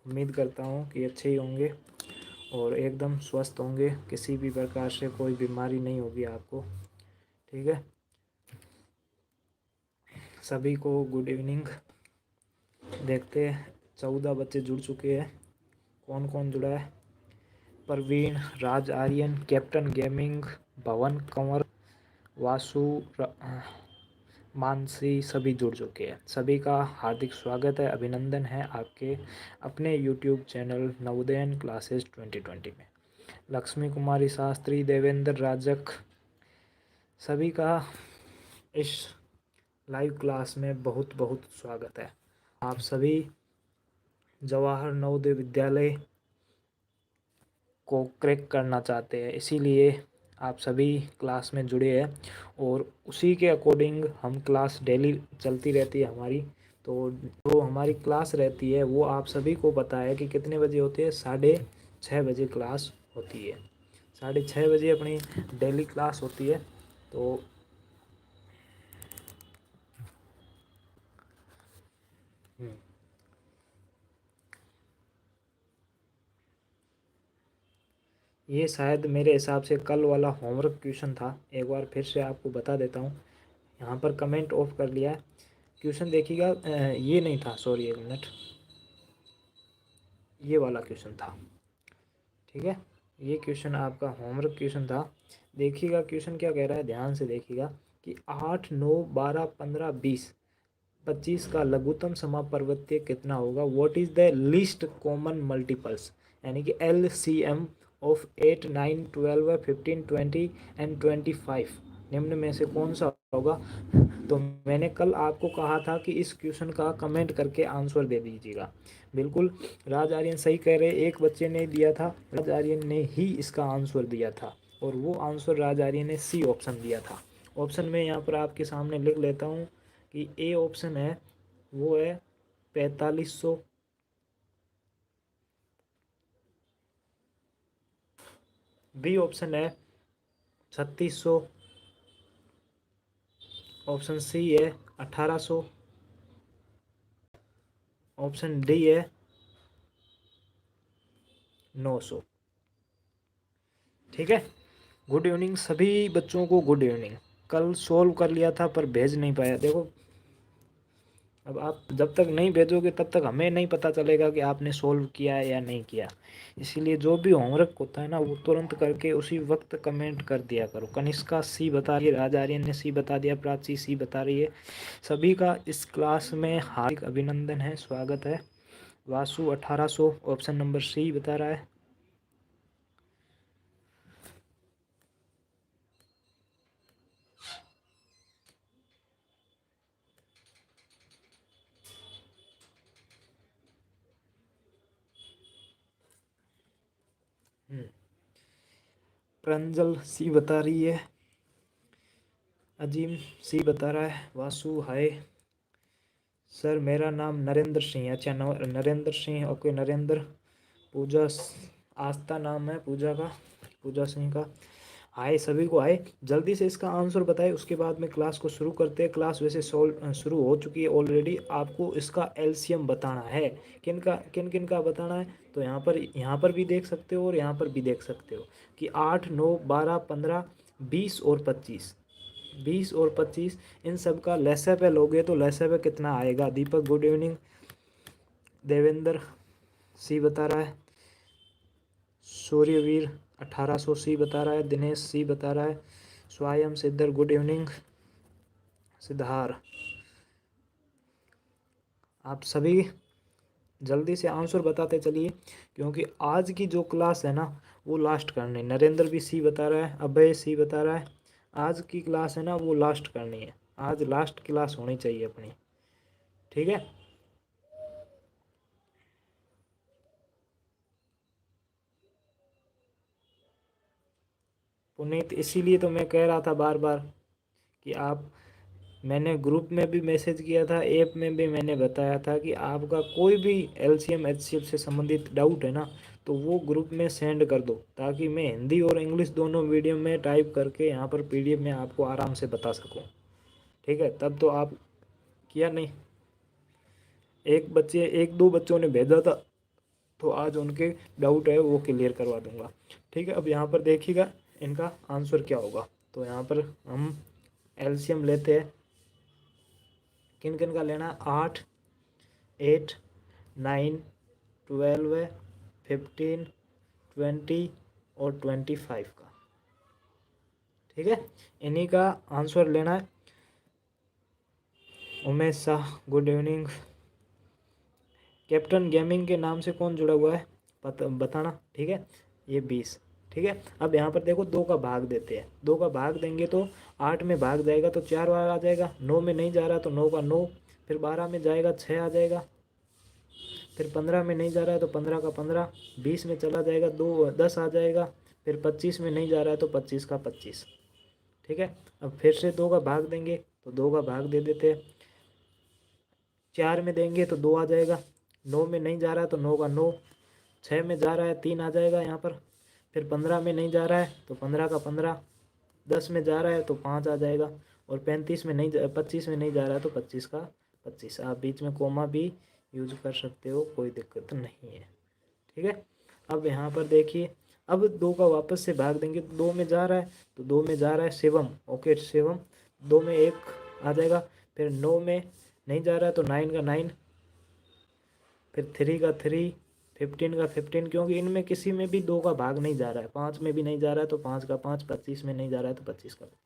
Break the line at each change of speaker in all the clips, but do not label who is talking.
उम्मीद करता हूँ कि अच्छे ही होंगे और एकदम स्वस्थ होंगे, किसी भी प्रकार से कोई बीमारी नहीं होगी आपको। ठीक है, सभी को गुड इवनिंग। देखते हैं 14 बच्चे जुड़ चुके हैं। कौन कौन जुड़ा है? प्रवीण, राज आर्यन, कैप्टन गेमिंग, भवन कंवर, वासु, मानसी, सभी जुड़ चुके हैं। सभी का हार्दिक स्वागत है, अभिनंदन है आपके अपने यूट्यूब चैनल नवोदयन क्लासेस 2020 में। लक्ष्मी कुमारी शास्त्री, देवेंद्र राजक, सभी का इस लाइव क्लास में बहुत बहुत स्वागत है। आप सभी जवाहर नवोदय विद्यालय को क्रैक करना चाहते हैं, इसीलिए आप सभी क्लास में जुड़े हैं और उसी के अकॉर्डिंग हम क्लास डेली चलती रहती है हमारी। तो जो हमारी क्लास रहती है वो आप सभी को पता है कि कितने बजे होती है। 6:30 बजे क्लास होती है। 6:30 बजे अपनी डेली क्लास होती है। तो ये शायद मेरे हिसाब से कल वाला होमवर्क क्वेश्चन था। एक बार फिर से आपको बता देता हूँ। यहाँ पर कमेंट ऑफ कर लिया है। क्वेश्चन देखिएगा, ये नहीं था, सॉरी, एक मिनट, ये वाला क्वेश्चन था। ठीक है, ये क्वेश्चन आपका होमवर्क क्वेश्चन था। देखिएगा क्वेश्चन क्या कह रहा है, ध्यान से देखिएगा कि 8, 9, 12, 15, 20, 25 का लघुत्तम समापर्वत्य कितना होगा। What is the least common multiples, यानी कि LCM ऑफ 8, 9, 12, 15, 20 एंड 25 निम्न में से कौन सा होगा। तो मैंने कल आपको कहा था कि इस क्वेश्चन का कमेंट करके आंसर दे दीजिएगा। बिल्कुल राज आर्यन सही कह रहे, एक बच्चे ने दिया था, राज आर्यन ने ही इसका आंसर दिया था और वो आंसर राज आर्यन ने सी ऑप्शन दिया था। ऑप्शन में यहाँ पर आपके सामने लिख लेता हूँ कि ए ऑप्शन है वो है 4500, बी ऑप्शन है 3600, ऑप्शन सी है 1800, ऑप्शन डी है 900। ठीक है, गुड इवनिंग सभी बच्चों को, गुड इवनिंग। कल सोल्व कर लिया था पर भेज नहीं पाया। देखो, अब आप जब तक नहीं भेजोगे तब तक हमें नहीं पता चलेगा कि आपने सोल्व किया है या नहीं किया। इसीलिए जो भी होमवर्क होता है ना वो तुरंत करके उसी वक्त कमेंट कर दिया करो। कनिष्का सी बता रही है, राज आर्यन ने सी बता दिया, प्राची सी बता रही है। सभी का इस क्लास में हार्दिक अभिनंदन है, स्वागत है। वासु 1800 ऑप्शन नंबर सी बता रहा है। प्रंजल सी बता रही है। अजीम सी बता रहा है। वासु हाय सर, मेरा नाम नरेंद्र सिंह है। अच्छा, नरेंद्र सिंह, ओके नरेंद्र। पूजा, आस्था नाम है पूजा का, पूजा सिंह का। हाय सभी को हाय। जल्दी से इसका आंसर बताएं, उसके बाद में क्लास को शुरू करते हैं। क्लास वैसे शुरू हो चुकी है ऑलरेडी। आपको इसका LCM बताना है। किन किन का बताना है, तो यहाँ पर भी देख सकते हो और यहाँ पर भी देख सकते हो कि 8, 9, 12, 15, 20 और 25, 20 और 25 इन सब का लैसे पे लोगे तो लैसे पे कितना आएगा। दीपक गुड इवनिंग। देवेंद्र सी बता रहा है। सूर्यवीर 1800 सी बता रहा है। दिनेश सी बता रहा है। स्वयं सिद्धर गुड इवनिंग। सिद्धार, आप सभी जल्दी से आंसर बताते चलिए क्योंकि आज की जो क्लास है ना वो लास्ट करनी है। नरेंद्र भी सी बता रहा है, अभय सी बता रहा है। आज की क्लास है ना वो लास्ट करनी है, आज लास्ट क्लास होनी चाहिए अपनी। ठीक है, पुनीत, इसीलिए तो मैं कह रहा था बार बार कि आप, मैंने ग्रुप में भी मैसेज किया था, ऐप में भी मैंने बताया था कि आपका कोई भी LCM HCF से संबंधित डाउट है ना तो वो ग्रुप में सेंड कर दो, ताकि मैं हिंदी और इंग्लिश दोनों मीडियम में टाइप करके यहाँ पर PDF में आपको आराम से बता सकूँ। ठीक है, तब तो आप किया नहीं। एक दो बच्चों ने भेजा था तो आज उनके डाउट है वो क्लियर करवा दूंगा। ठीक है, अब यहाँ पर देखिएगा इनका आंसर क्या होगा। तो यहाँ पर हम एलसीएम लेते हैं, किन किन का लेना है, 8, 8, 9, 12, 15, 20 और 25 का। ठीक है, इन्हीं का आंसर लेना है। Umesh Shah, good evening. Captain gaming के नाम से कौन जुड़ा हुआ है बताना। ठीक है, ये 20। ठीक है, अब यहाँ पर देखो 2 का भाग देते हैं, 2 का भाग देंगे तो 8 में भाग जाएगा तो 4 बार आ जाएगा, 9 में नहीं जा रहा तो 9 का 9, फिर 12 में जाएगा 6 आ जाएगा, फिर 15 में नहीं जा रहा है तो 15 का 15, 20 में चला जाएगा 10 आ जाएगा, फिर 25 में नहीं जा रहा है तो 25 का 25। ठीक है, अब फिर से 2 का भाग देंगे तो 2 का भाग दे देते हैं, 4 में देंगे तो 2 आ जाएगा, 9 में नहीं जा रहा है तो 9 का 9, 6 में जा रहा है 3 आ जाएगा यहाँ पर, फिर 15 में नहीं जा रहा है तो 15 का 15, 10 में जा रहा है तो 5 आ जाएगा, और 35 में नहीं 25 में नहीं जा रहा है तो 25 का 25। आप बीच में कोमा भी यूज कर सकते हो, कोई दिक्कत नहीं है। ठीक है, अब यहाँ पर देखिए, अब 2 का वापस से भाग देंगे तो 2 में जा रहा है तो 2 में जा रहा है शिवम, ओके शिवम, 2 में 1 आ जाएगा, फिर 9 में नहीं जा रहा है तो 9 का 9, फिर 3 का 3, 15 का 15, क्योंकि इनमें किसी में भी 2 का भाग नहीं जा रहा है, 5 में भी नहीं जा रहा है तो 5 का 5, 25 में नहीं जा रहा है तो 25 का 25।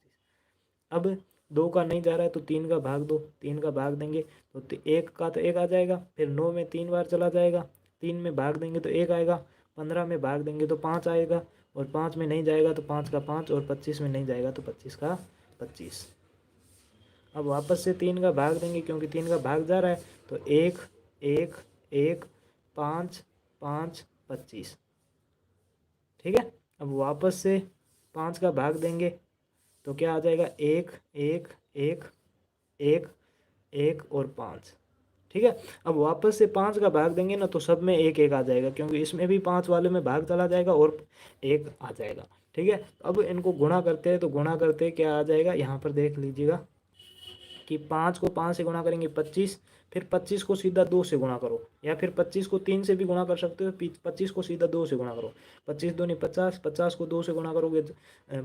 अब 2 का नहीं जा रहा है तो 3 का भाग दो, 3 का भाग देंगे तो 1 का तो 1 आ जाएगा, फिर 9 में 3 बार चला जाएगा, 3 में भाग देंगे तो 1 आएगा, 15 में भाग देंगे तो 5 आएगा, और 5 में नहीं जाएगा तो 5 का 5, और 25 में नहीं जाएगा तो 25 का 25। अब वापस से 3 का भाग देंगे क्योंकि 3 का भाग जा रहा है तो 1, 1, 1, 5, 5, 25। ठीक है, अब वापस से 5 का भाग देंगे तो क्या आ जाएगा, 1, 1, 1, 1, 1 और 5। ठीक है, अब वापस से 5 का भाग देंगे ना तो सब में 1, 1 आ जाएगा, क्योंकि इसमें भी 5 वाले में भाग चला जाएगा और 1 आ जाएगा। ठीक है, अब इनको गुणा करते हैं तो गुणा करते क्या आ जाएगा, यहाँ पर देख लीजिएगा कि 5 को 5 से गुणा करेंगे 25, फिर 25 को सीधा 2 से गुणा करो, या फिर 25 को 3 से भी गुणा कर सकते हो, 25 को सीधा 2 से गुणा करो, 25 दूनी 50, 50 को 2 से गुणा करोगे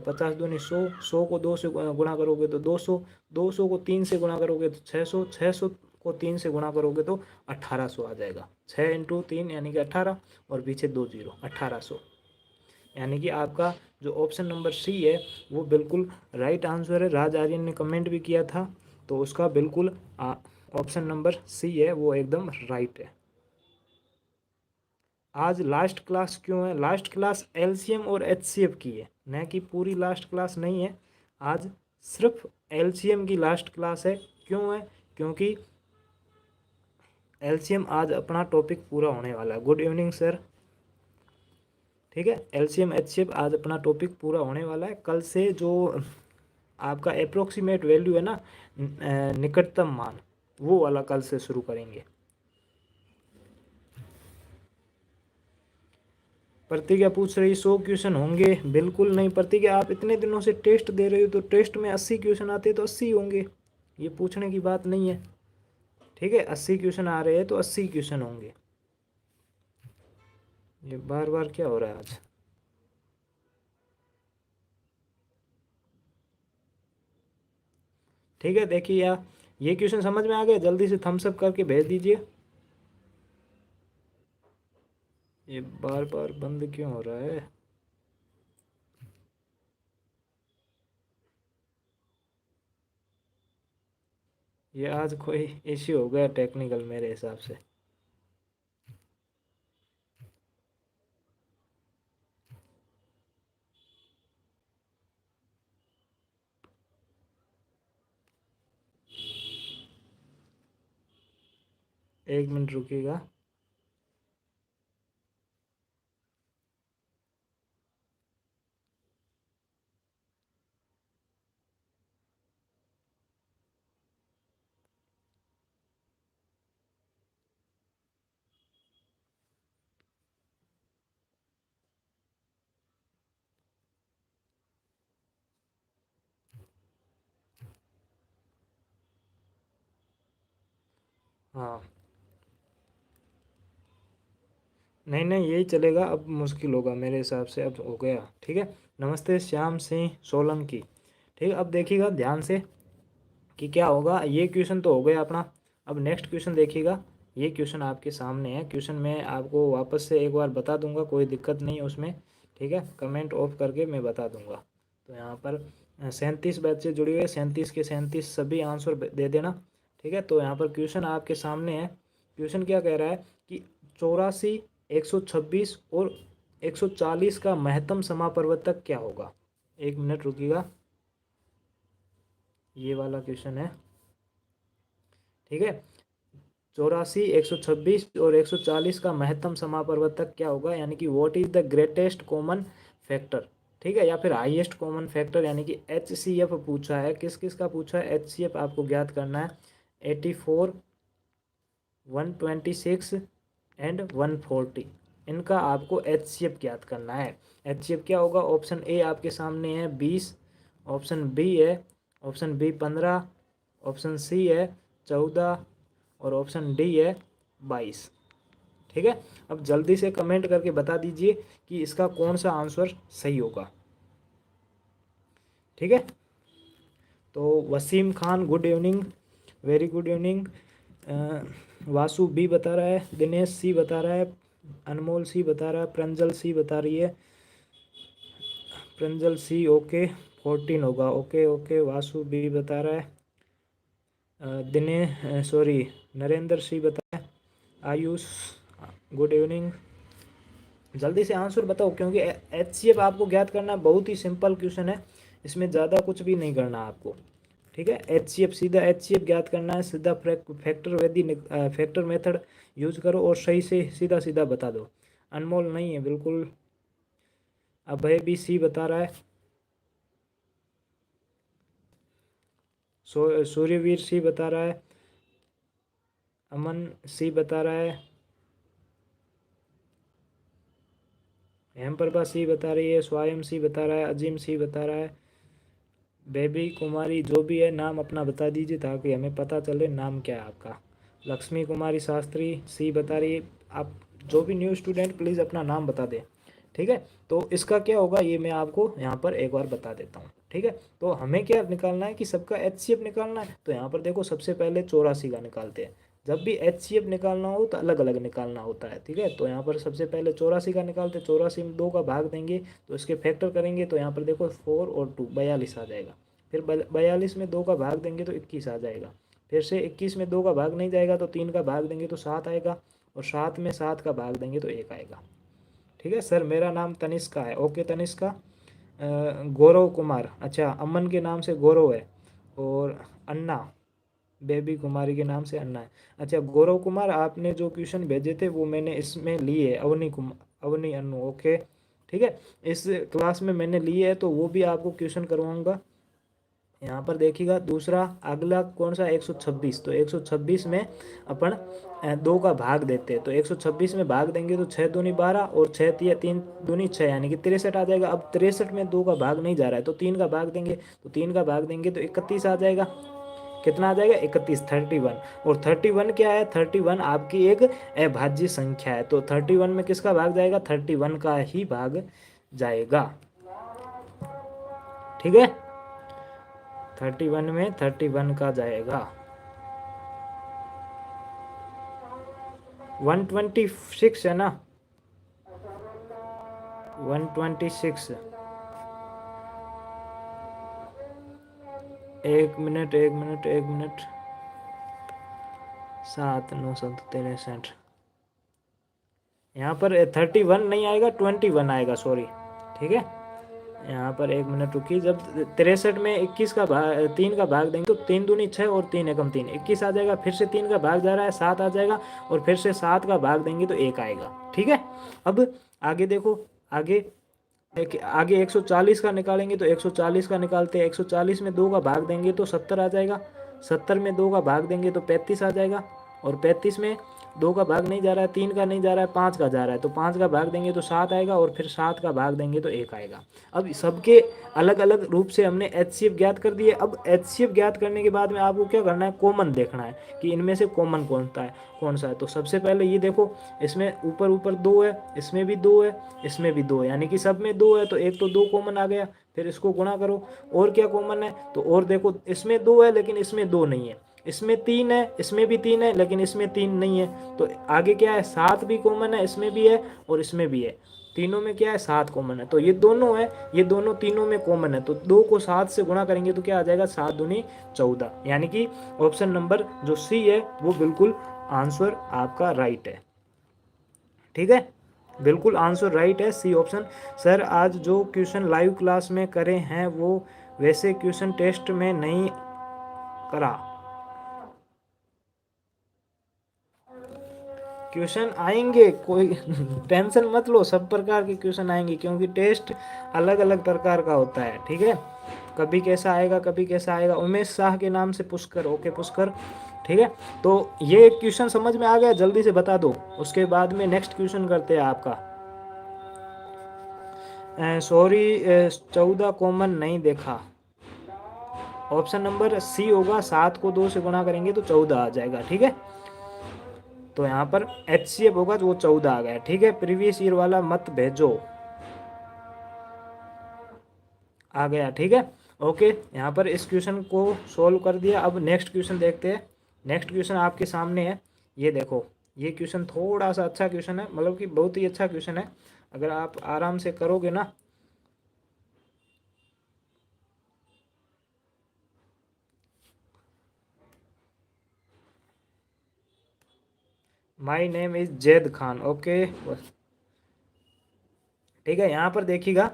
50 दूनी 100, 100 को 2 से गुणा करोगे तो 200, 200 को 3 से गुणा करोगे तो 600, 600 को 3 से गुणा करोगे तो 1800 आ जाएगा। 6 इंटू 3 यानी कि 18, और पीछे 2 जीरो, 1800। यानी कि आपका जो ऑप्शन नंबर सी है वो बिल्कुल राइट आंसर है। राज आर्यन ने कमेंट भी किया था, तो उसका बिल्कुल ऑप्शन नंबर सी है वो एकदम राइट है। आज लास्ट क्लास क्यों है, लास्ट क्लास एलसीएम और एचसीएफ की है, न कि पूरी लास्ट क्लास नहीं है। आज सिर्फ एलसीएम की लास्ट क्लास है। क्यों है, क्योंकि एलसीएम आज अपना टॉपिक पूरा होने वाला है। Good evening sir. ठीक है, एलसीएम एचसीएफ आज अपना टॉपिक पूरा होने वाला है। कल से जो आपका अप्रोक्सीमेट वैल्यू है ना, निकटतम मान, वो वाला कल से शुरू करेंगे। प्रतिज्ञा पूछ रही 100 क्वेश्चन होंगे, बिल्कुल नहीं प्रतिज्ञा, आप इतने दिनों से टेस्ट दे रहे हो तो टेस्ट में 80 क्वेश्चन आते तो 80 होंगे, ये पूछने की बात नहीं है। ठीक है, 80 क्वेश्चन आ रहे हैं तो 80 क्वेश्चन होंगे। ये बार बार क्या हो रहा है आज। ठीक है, देखिए यार, ये क्वेश्चन समझ में आ गया, जल्दी से थम्स अप करके भेज दीजिए। ये बार बार बंद क्यों हो रहा है। ये आज कोई इश्यू हो गया टेक्निकल मेरे हिसाब से। एक मिनट रुकिएगा। हाँ, नहीं नहीं, यही चलेगा, अब मुश्किल होगा मेरे हिसाब से, अब हो गया। ठीक है, नमस्ते श्याम सिंह सोलंकी। ठीक है, अब देखिएगा ध्यान से कि क्या होगा। ये क्वेश्चन तो हो गया अपना। अब नेक्स्ट क्वेश्चन देखिएगा, ये क्वेश्चन आपके सामने है। क्वेश्चन मैं आपको वापस से एक बार बता दूंगा, कोई दिक्कत नहीं है उसमें। ठीक है, कमेंट ऑफ करके मैं बता दूंगा। तो यहाँ पर 37 बच्चे जुड़े हुए, 37 के 37 सभी आंसर दे देना। ठीक है, तो यहाँ पर क्वेश्चन आपके सामने है। क्वेश्चन क्या कह रहा है कि 84, 126 और 140 का महत्तम समापवर्तक क्या होगा। 1 मिनट रुकिएगा, ये वाला क्वेश्चन है। ठीक है, 84, 126 और 140 का महत्तम समापवर्तक क्या होगा, यानी कि what is the greatest common factor. ठीक है, या फिर हाईएस्ट कॉमन फैक्टर, यानी कि HCF पूछा है। किस किस का पूछा है HCF, आपको ज्ञात करना है। 84, 126 एंड 140, इनका आपको HCF ज्ञात करना है। HCF क्या होगा, ऑप्शन ए आपके सामने है 20, ऑप्शन बी है, ऑप्शन बी 15, ऑप्शन सी है 14 और ऑप्शन डी है 22। ठीक है, अब जल्दी से कमेंट करके बता दीजिए कि इसका कौन सा आंसर सही होगा। ठीक है, तो Wasim Khan good evening, very good evening. Vasu B बता रहा है, दिनेश सी बता रहा है, अनमोल सी बता रहा है, प्रंजल सी बता रही है, प्रंजल सी ओके 14 होगा। ओके ओके, वासु बी बता रहा है, दिनेश सॉरी नरेंद्र सी बता रहा है, आयुष गुड इवनिंग। जल्दी से आंसर बताओ, क्योंकि HCF आपको ज्ञात करना बहुत ही सिंपल क्वेश्चन है, इसमें ज़्यादा कुछ भी नहीं करना आपको। ठीक है, HCF सीधा HCF ज्ञात करना है, सीधा फैक्टर मेथड यूज करो और सही से सीधा सीधा बता दो। अनमोल नहीं है बिल्कुल, अभय भी सी बता रहा है, सूर्यवीर सी बता रहा है, अमन सी बता रहा है, हेमप्रभा सी बता रही है, स्वयं सी बता रहा है, अजीम सी बता रहा है, बेबी कुमारी जो भी है नाम अपना बता दीजिए ताकि हमें पता चले नाम क्या है आपका। लक्ष्मी कुमारी शास्त्री सी बता रही है। आप जो भी न्यू स्टूडेंट प्लीज़ अपना नाम बता दें। ठीक है, तो इसका क्या होगा ये मैं आपको यहाँ पर एक बार बता देता हूँ। ठीक है, तो हमें क्या निकालना है कि सबका HCF निकालना है। तो यहाँ पर देखो सबसे पहले 84 का निकालते हैं। जब भी HCF निकालना हो तो अलग अलग निकालना होता है। ठीक है, तो यहाँ पर सबसे पहले 84 का निकालते, 84 में 2 का भाग देंगे तो इसके फैक्टर करेंगे, तो यहाँ पर देखो 4 और 2 42 आ जाएगा। फिर 42 में 2 का भाग देंगे तो 21 आ जाएगा। फिर से 21 में 2 का भाग नहीं जाएगा तो 3 का भाग देंगे तो 7 आएगा, और 7 में 7 का भाग देंगे तो 1 आएगा। ठीक है सर, मेरा नाम तनिष्का है। ओके तनिष्का। गौरव कुमार, अच्छा अमन के नाम से गौरव है, और अन्ना बेबी कुमारी के नाम से अन्ना है। अच्छा गौरव कुमार, आपने जो क्वेश्चन भेजे थे वो मैंने इसमें लिए है, अवनी अन्नू। ओके ठीक है, इस क्लास में मैंने लिए है तो वो भी आपको क्वेश्चन करवाऊंगा। यहाँ पर देखिएगा दूसरा अगला कौन सा 126, तो 126 में अपन 2 का भाग देते हैं, तो 126 में भाग देंगे तो 6 दूनी 12 और 6 3 दूनी 6 यानी कि 63 आ जाएगा। अब 63 में 2 का भाग नहीं जा रहा है तो 3 का भाग देंगे, तो 3 का भाग देंगे तो 31 आ जाएगा। कितना आ जाएगा 31, 31। और 31 क्या है, 31 आपकी एक अभाज्य संख्या है, तो 31 में किसका भाग जाएगा, 31 का ही भाग जाएगा। ठीक है, 31 में 31 का जाएगा। 126 है ना, 126। एक मिनट 7 9 7 63। यहाँ पर 31 नहीं आएगा, 21 आएगा, सॉरी। ठीक है, यहाँ पर 1 मिनट रुकिए। जब 63 में 21 का भाग 3 का भाग देंगे तो 3 दूनी 6 और 3 एकम 3 21 आ जाएगा। फिर से 3 का भाग जा रहा है 7 आ जाएगा, और फिर से 7 का भाग देंगे तो 1 आएगा। ठीक है, अब आगे देखो, आगे 140 का निकालेंगे तो 140 का निकालते हैं। 140 में 2 का भाग देंगे तो 70 आ जाएगा, 70 में 2 का भाग देंगे तो 35 आ जाएगा, और 35 में 2 का भाग नहीं जा रहा है, 3 का नहीं जा रहा है, 5 का जा रहा है, तो 5 का भाग देंगे तो 7 आएगा और फिर 7 का भाग देंगे तो 1 आएगा। अब सबके अलग अलग रूप से हमने HCF ज्ञात कर दिए। अब HCF ज्ञात करने के बाद में आपको क्या करना है, कॉमन देखना है कि इनमें से कॉमन कौन सा है। तो सबसे पहले ये देखो, इसमें ऊपर ऊपर 2 है, इसमें भी 2 है, इसमें भी 2 है, यानी कि सब में 2 है, तो एक तो 2 कॉमन आ गया। फिर इसको गुणा करो, और क्या कॉमन है, तो और देखो इसमें 2 है लेकिन इसमें 2 नहीं है, इसमें 3 है, इसमें भी 3 है लेकिन इसमें 3 नहीं है, तो आगे क्या है, 7 भी कॉमन है, इसमें भी है और इसमें भी है, तीनों में क्या है, 7 कॉमन है। तो ये दोनों है, ये दोनों तीनों में कॉमन है, तो 2 को 7 से गुणा करेंगे तो क्या आ जाएगा, 7 दूनी 14, यानी कि ऑप्शन नंबर जो सी है वो बिल्कुल आंसर आपका राइट है। ठीक है, बिल्कुल आंसर राइट है, सी ऑप्शन। सर आज जो क्वेश्चन लाइव क्लास में करे हैं वो वैसे क्वेश्चन टेस्ट में नहीं करा। क्वेश्चन आएंगे, कोई टेंशन मत लो, सब प्रकार के क्वेश्चन आएंगे, क्योंकि टेस्ट अलग अलग प्रकार का होता है। ठीक है, कभी कैसा आएगा कभी कैसा आएगा। उमेश शाह के नाम से पुष्कर, ओके पुष्कर। ठीक है, तो ये एक क्वेश्चन समझ में आ गया, जल्दी से बता दो, उसके बाद में नेक्स्ट क्वेश्चन करते हैं आपका। सॉरी 14 कॉमन नहीं देखा, ऑप्शन नंबर सी होगा, 7 को 2 से गुणा करेंगे तो 14 आ जाएगा। ठीक है, तो यहाँ पर HCF होगा तो वो 14 आ गया। ठीक है, प्रीवियस ईयर वाला मत भेजो, आ गया। ठीक है, ओके, यहाँ पर इस क्वेश्चन को सोल्व कर दिया। अब नेक्स्ट क्वेश्चन देखते हैं। नेक्स्ट क्वेश्चन आपके सामने है, ये देखो, ये क्वेश्चन थोड़ा सा अच्छा क्वेश्चन है, मतलब कि बहुत ही अच्छा क्वेश्चन है, अगर आप आराम से करोगे ना। My name is Zaid Khan, okay. ठीक है, यहाँ पर देखिएगा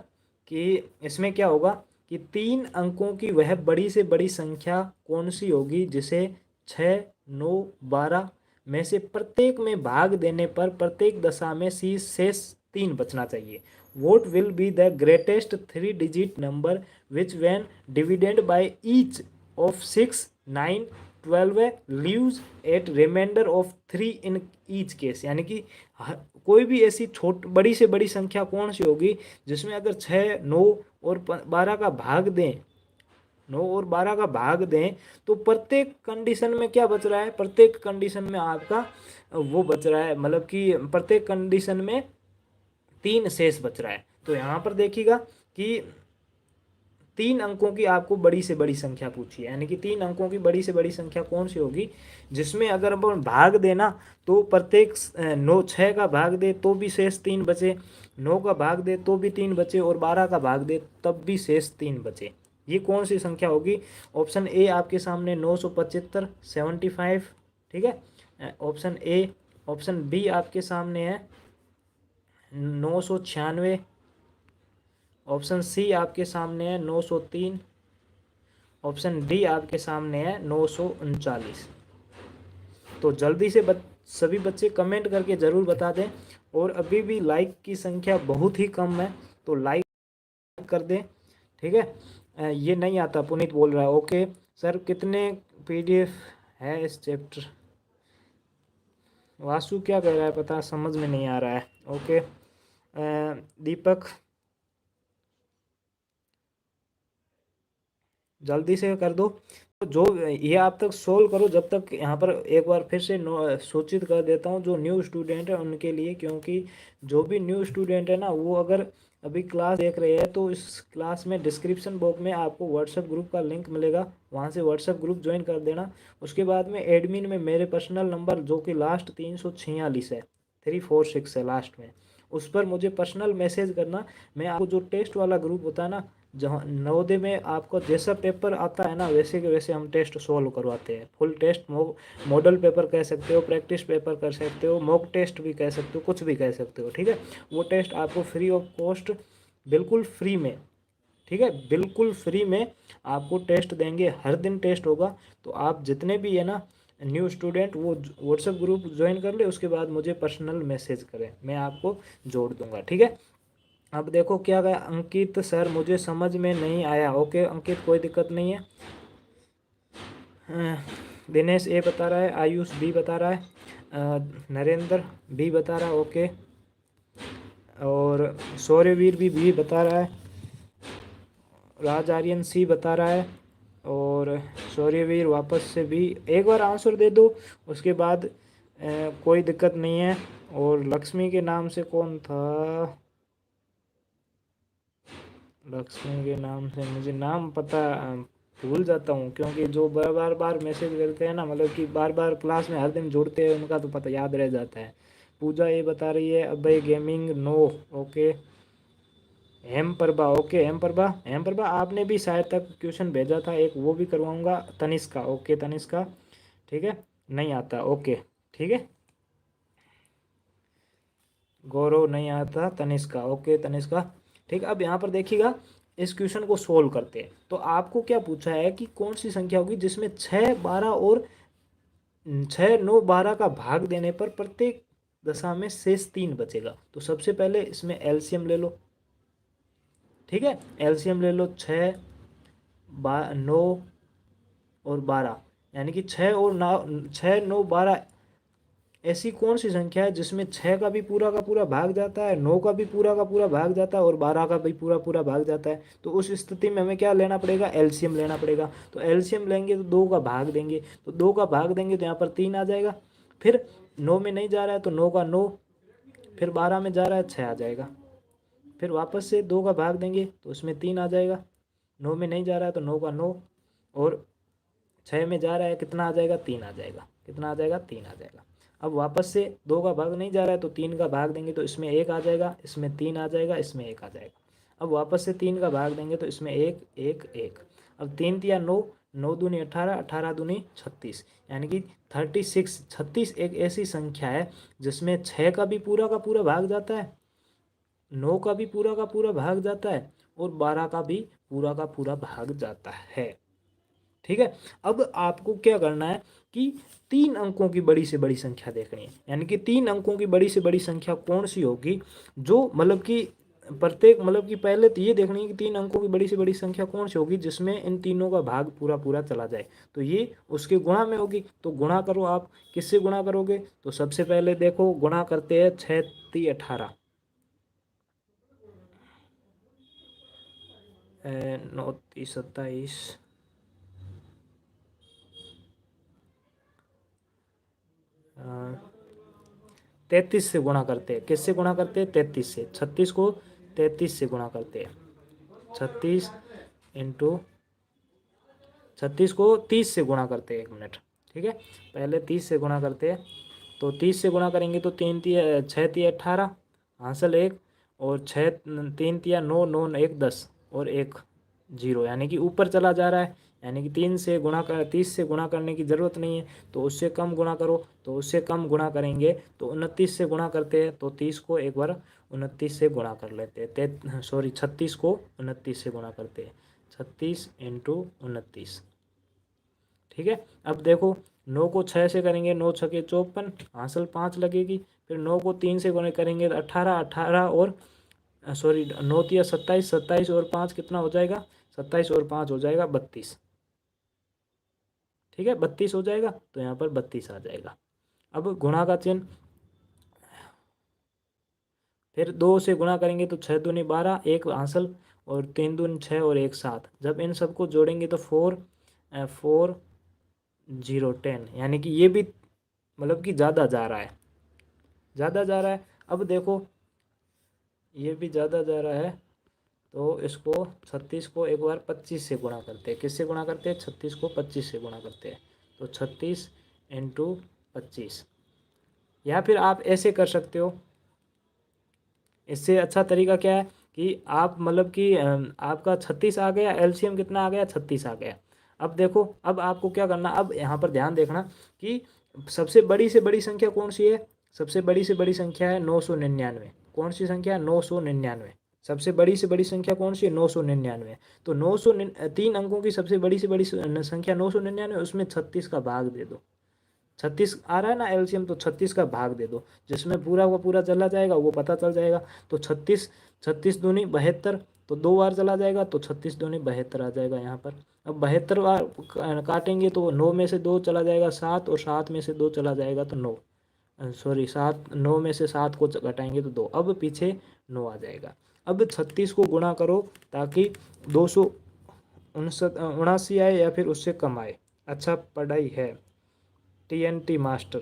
कि इसमें क्या होगा कि 3 अंकों की वह बड़ी से बड़ी संख्या कौन सी होगी जिसे 6, 9, 12 में से प्रत्येक में भाग देने पर प्रत्येक दशा में शेष 3 बचना चाहिए। What will be the greatest 3 digit number which when divided by each of 6, 9, 12 leaves at remainder of 3 in each case, यानी कि कोई भी ऐसी बड़ी से बड़ी संख्या कौन सी होगी जिसमें अगर 6, 9 और 12 का भाग दें, 9 और 12 का भाग दें, तो प्रत्येक कंडीशन में क्या बच रहा है, प्रत्येक कंडीशन में आपका वो बच रहा है, मतलब कि प्रत्येक कंडीशन में 3 शेष बच रहा है। तो यहाँ पर देखिएगा कि 3 अंकों की आपको बड़ी से बड़ी संख्या पूछी है, यानी कि 3 अंकों की बड़ी से बड़ी संख्या कौन सी होगी जिसमें अगर अपन भाग देना तो प्रत्येक 6 का भाग दे तो भी शेष 3 बचे, 9 का भाग दे तो भी 3 बचे और 12 का भाग दे तब भी शेष 3 बचे। ये कौन सी संख्या होगी? ऑप्शन ए आपके सामने 975, 75। ठीक है, ऑप्शन ए। ऑप्शन बी आपके सामने है 996। ऑप्शन सी आपके सामने है 903। ऑप्शन डी आपके सामने है 939। तो जल्दी से सभी बच्चे कमेंट करके ज़रूर बता दें, और अभी भी लाइक की संख्या बहुत ही कम है, तो लाइक कर दें। ठीक है, ये नहीं आता, पुनीत बोल रहा है। ओके सर, कितने PDF है इस चैप्टर? वासु क्या कह रहा है पता समझ में नहीं आ रहा है। ओके, दीपक जल्दी से कर दो। तो जो ये आप तक सोल्व करो, जब तक यहाँ पर एक बार फिर से सूचित कर देता हूँ जो न्यू स्टूडेंट है उनके लिए, क्योंकि जो भी न्यू स्टूडेंट है ना, वो अगर अभी क्लास देख रहे हैं तो इस क्लास में डिस्क्रिप्शन बॉक्स में आपको व्हाट्सएप ग्रुप का लिंक मिलेगा, वहाँ से व्हाट्सएप ग्रुप ज्वाइन कर देना। उसके बाद में एडमिन में मेरे पर्सनल नंबर जो कि लास्ट 346 है, 346 है लास्ट में, उस पर मुझे पर्सनल मैसेज करना। मैं आपको जो टेस्ट वाला ग्रुप होता है ना, जहाँ नवोदय में आपको जैसा पेपर आता है ना वैसे के वैसे हम टेस्ट सॉल्व करवाते हैं। फुल टेस्ट, मॉडल पेपर कह सकते हो, प्रैक्टिस पेपर कर सकते हो, मॉक टेस्ट भी कह सकते हो, कुछ भी कह सकते हो। ठीक है, वो टेस्ट आपको फ्री ऑफ कॉस्ट, बिल्कुल फ्री में, ठीक है, बिल्कुल फ्री में आपको टेस्ट देंगे। हर दिन टेस्ट होगा, तो आप जितने भी है ना न्यू स्टूडेंट वो व्हाट्सएप ग्रुप ज्वाइन कर ले, उसके बाद मुझे पर्सनल मैसेज करें, मैं आपको जोड़ दूंगा। ठीक है, अब देखो क्या गया, अंकित सर मुझे समझ में नहीं आया। ओके अंकित, कोई दिक्कत नहीं है। दिनेश ए बता रहा है, आयुष बी बता रहा है। नरेंद्र भी बता रहा है ओके, और शौर्यवीर भी बता रहा है, राज आर्यन सी बता रहा है, और शौर्यवीर वापस से भी एक बार आंसर दे दो, उसके बाद कोई दिक्कत नहीं है। और लक्ष्मी के नाम से कौन था, लक्ष्मी के नाम से मुझे नाम पता, भूल जाता हूँ, क्योंकि जो बार बार मैसेज करते हैं ना, मतलब कि बार बार क्लास में हर दिन जुड़ते हैं, उनका तो पता याद रह जाता है। पूजा ये बता रही है अभय गेमिंग नो ओके, हेम प्रभा ओके, हेम प्रभा आपने भी शायद तक क्वेश्चन भेजा था एक, वो भी करवाऊंगा। तनिष्का ओके, तनिष्का ठीक है, नहीं आता ओके ठीक है। गौरव नहीं आता, तनिष्का ओके, तनिष्का ठीक है। अब यहाँ पर देखिएगा, इस क्वेश्चन को सोल्व करते हैं। तो आपको क्या पूछा है कि कौन सी संख्या होगी जिसमें 6, 12 और 6, 9, 12 का भाग देने पर प्रत्येक दशा में शेष 3 बचेगा। तो सबसे पहले इसमें एलसीएम ले लो, ठीक है, एलसीएम ले लो। 6, 9 और 12, यानी कि 6 और 9, 6, 9, 12 ऐसी कौन सी संख्या है जिसमें 6 का भी पूरा भाग जाता है, 9 का भी पूरा भाग जाता है और 12 का भी पूरा भाग जाता है। तो उस स्थिति में हमें क्या लेना पड़ेगा, एलसीएम लेना पड़ेगा। तो एलसीएम लेंगे तो 2 का भाग देंगे, तो 2 का भाग देंगे तो यहाँ पर 3 आ जाएगा। फिर 9 में नहीं जा रहा है तो 9 का 9, फिर 12 में जा रहा है 6 आ जाएगा। फिर वापस से 2 का भाग देंगे तो उसमें 3 आ जाएगा। 9 में नहीं जा रहा है तो 9 का 9, और 6 में जा रहा है कितना आ जाएगा, 3 आ जाएगा। कितना आ जाएगा, 3 आ जाएगा। अब वापस से 2 का भाग नहीं जा रहा है तो 3 का भाग देंगे तो इसमें 1 आ जाएगा, इसमें 3 आ जाएगा, इसमें 1 आ जाएगा। अब वापस से 3 का भाग देंगे तो इसमें 1, 1, 1। अब 3 तिया 9, 9 दूनी 18, 18 दूनी 36, यानी कि 36, 36 एक ऐसी संख्या है जिसमें 6 का भी पूरा भाग जाता है, 9 का भी पूरा भाग जाता है, और 12 का भी पूरा भाग जाता है। ठीक है। अब आपको क्या करना है कि 3 अंकों की बड़ी से बड़ी संख्या देखनी है, यानी कि 3 अंकों की बड़ी से बड़ी संख्या कौन सी होगी, जो मतलब कि प्रत्येक, मतलब कि पहले तो ये देखनी है कि 3 अंकों की बड़ी से बड़ी संख्या कौन सी होगी जिसमें इन तीनों का भाग पूरा चला जाए। तो ये उसके गुणा में होगी। तो गुणा करो आप, किससे गुणा करोगे, तो सबसे पहले देखो गुणा करते हैं 6 × 18, 9 × 27, 33 से गुणा करते हैं। किससे गुणा करते हैं, 33 से। 36 को 33 से गुणा करते हैं। 36 इंटू 36 को 30 से गुणा करते हैं, 1 मिनट, ठीक है। पहले 30 से गुणा करते हैं, तो 30 से गुणा करेंगे तो 6 × 18 हासिल 1, और 6 3 × 9, 9 1 10, और 1 0, यानी कि ऊपर चला जा रहा है, यानी कि 30 से गुणा करने की ज़रूरत नहीं है, तो उससे कम गुणा करो। तो उससे कम गुणा करेंगे तो 29 से गुणा करते हैं, तो 30 को एक बार 29 से गुणा कर लेते हैं, 36 को 29 से गुणा करते हैं, 36 इंटू 29, ठीक है। अब देखो 9 को 6 से करेंगे, 9 छके 54, हासिल 5 लगेगी। फिर 9 को 3 से करेंगे तो 18, 18 और 9 × 27, 27 और 5 कितना हो जाएगा, 27 और 5 हो जाएगा 32, ठीक है, 32 हो जाएगा। तो यहाँ पर 32 आ जाएगा। अब गुणा का चिन्ह, फिर 2 से गुणा करेंगे तो 6 दूनी 12, 1 हासिल, और 3 दूनी 6 और 1 7। जब इन सबको जोड़ेंगे तो 4 4 0 10, यानी कि ये भी मतलब कि ज़्यादा जा रहा है, ज़्यादा जा रहा है। अब देखो ये भी ज़्यादा जा रहा है, तो इसको 36 को एक बार 25 से गुणा करते हैं। किससे गुणा करते हैं, 36 को 25 से गुणा करते हैं, तो 36 इंटू 25। या फिर आप ऐसे कर सकते हो, इससे अच्छा तरीका क्या है कि आप मतलब कि आपका 36 आ गया, एलसीएम कितना आ गया, 36 आ गया। अब देखो, अब आपको क्या करना, अब यहाँ पर ध्यान देखना कि सबसे बड़ी से बड़ी संख्या कौन सी है, सबसे बड़ी से बड़ी संख्या है 999। कौन सी संख्या, 999। सबसे बड़ी से बड़ी संख्या कौन सी है, 999। तो 3 अंकों की सबसे बड़ी से बड़ी संख्या 999, उसमें 36 का भाग दे दो। 36 आ रहा है ना एलसीएम, तो 36 का भाग दे दो, जिसमें पूरा का पूरा चला जाएगा वो पता चल जाएगा। तो 36, 36 दूनी 72, तो 2 बार चला जाएगा, तो 36 दूनी 72 आ जाएगा यहाँ पर। अब 72 बार काटेंगे तो 9 में से 2 चला जाएगा 7, और 7 में से 2 चला जाएगा तो 9, सॉरी 7, 9 में से 7 को घटाएंगे तो 2, अब पीछे 9 आ जाएगा। अब 36 को गुणा करो ताकि 279 आए या फिर उससे कम आए। अच्छा पढ़ाई है TNT मास्टर,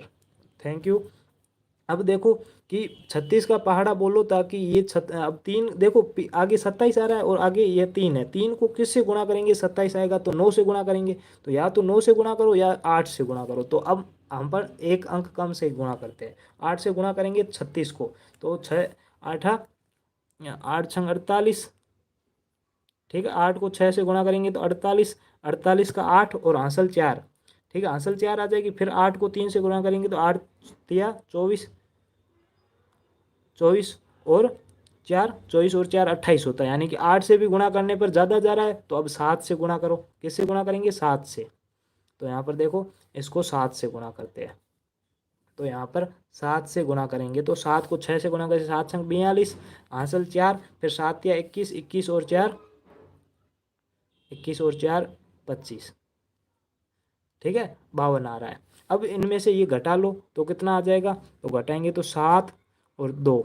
थैंक यू। अब देखो कि 36 का पहाड़ा बोलो ताकि ये अब 3 देखो आगे 27 आ रहा है और आगे ये 3 है, 3 को किससे गुणा करेंगे, 27 आएगा तो 9 से गुणा करेंगे, तो या तो 9 से गुणा करो या 8 से गुणा करो। तो अब हम पर एक अंक कम से गुणा करते हैं, 8 से गुणा करेंगे 36 को, तो 6 8 8 छंग 48, ठीक है। 8 को 6 से गुणा करेंगे तो 48, 48 का 8 और हासिल 4, ठीक है, हासिल 4 आ जाएगी। फिर 8 को 3 से गुणा करेंगे तो 8 तिया 24, 24 और 4, 24 और 4 28 होता है, यानी कि 8 से भी गुणा करने पर ज़्यादा जा रहा है। तो अब 7 से गुणा करो, किससे गुणा करेंगे, 7 से। तो यहाँ पर देखो इसको 7 से गुणा करते हैं, तो यहाँ पर 7 से गुणा करेंगे तो 7 को 6 से गुणा करेंगे, 7 छंग 42, हासिल 4, फिर 7 या 21, 21 और 4 21 और 4 25, ठीक है, 52 आ रहा है। अब इनमें से ये घटा लो तो कितना आ जाएगा, तो घटाएंगे तो 7 और 2,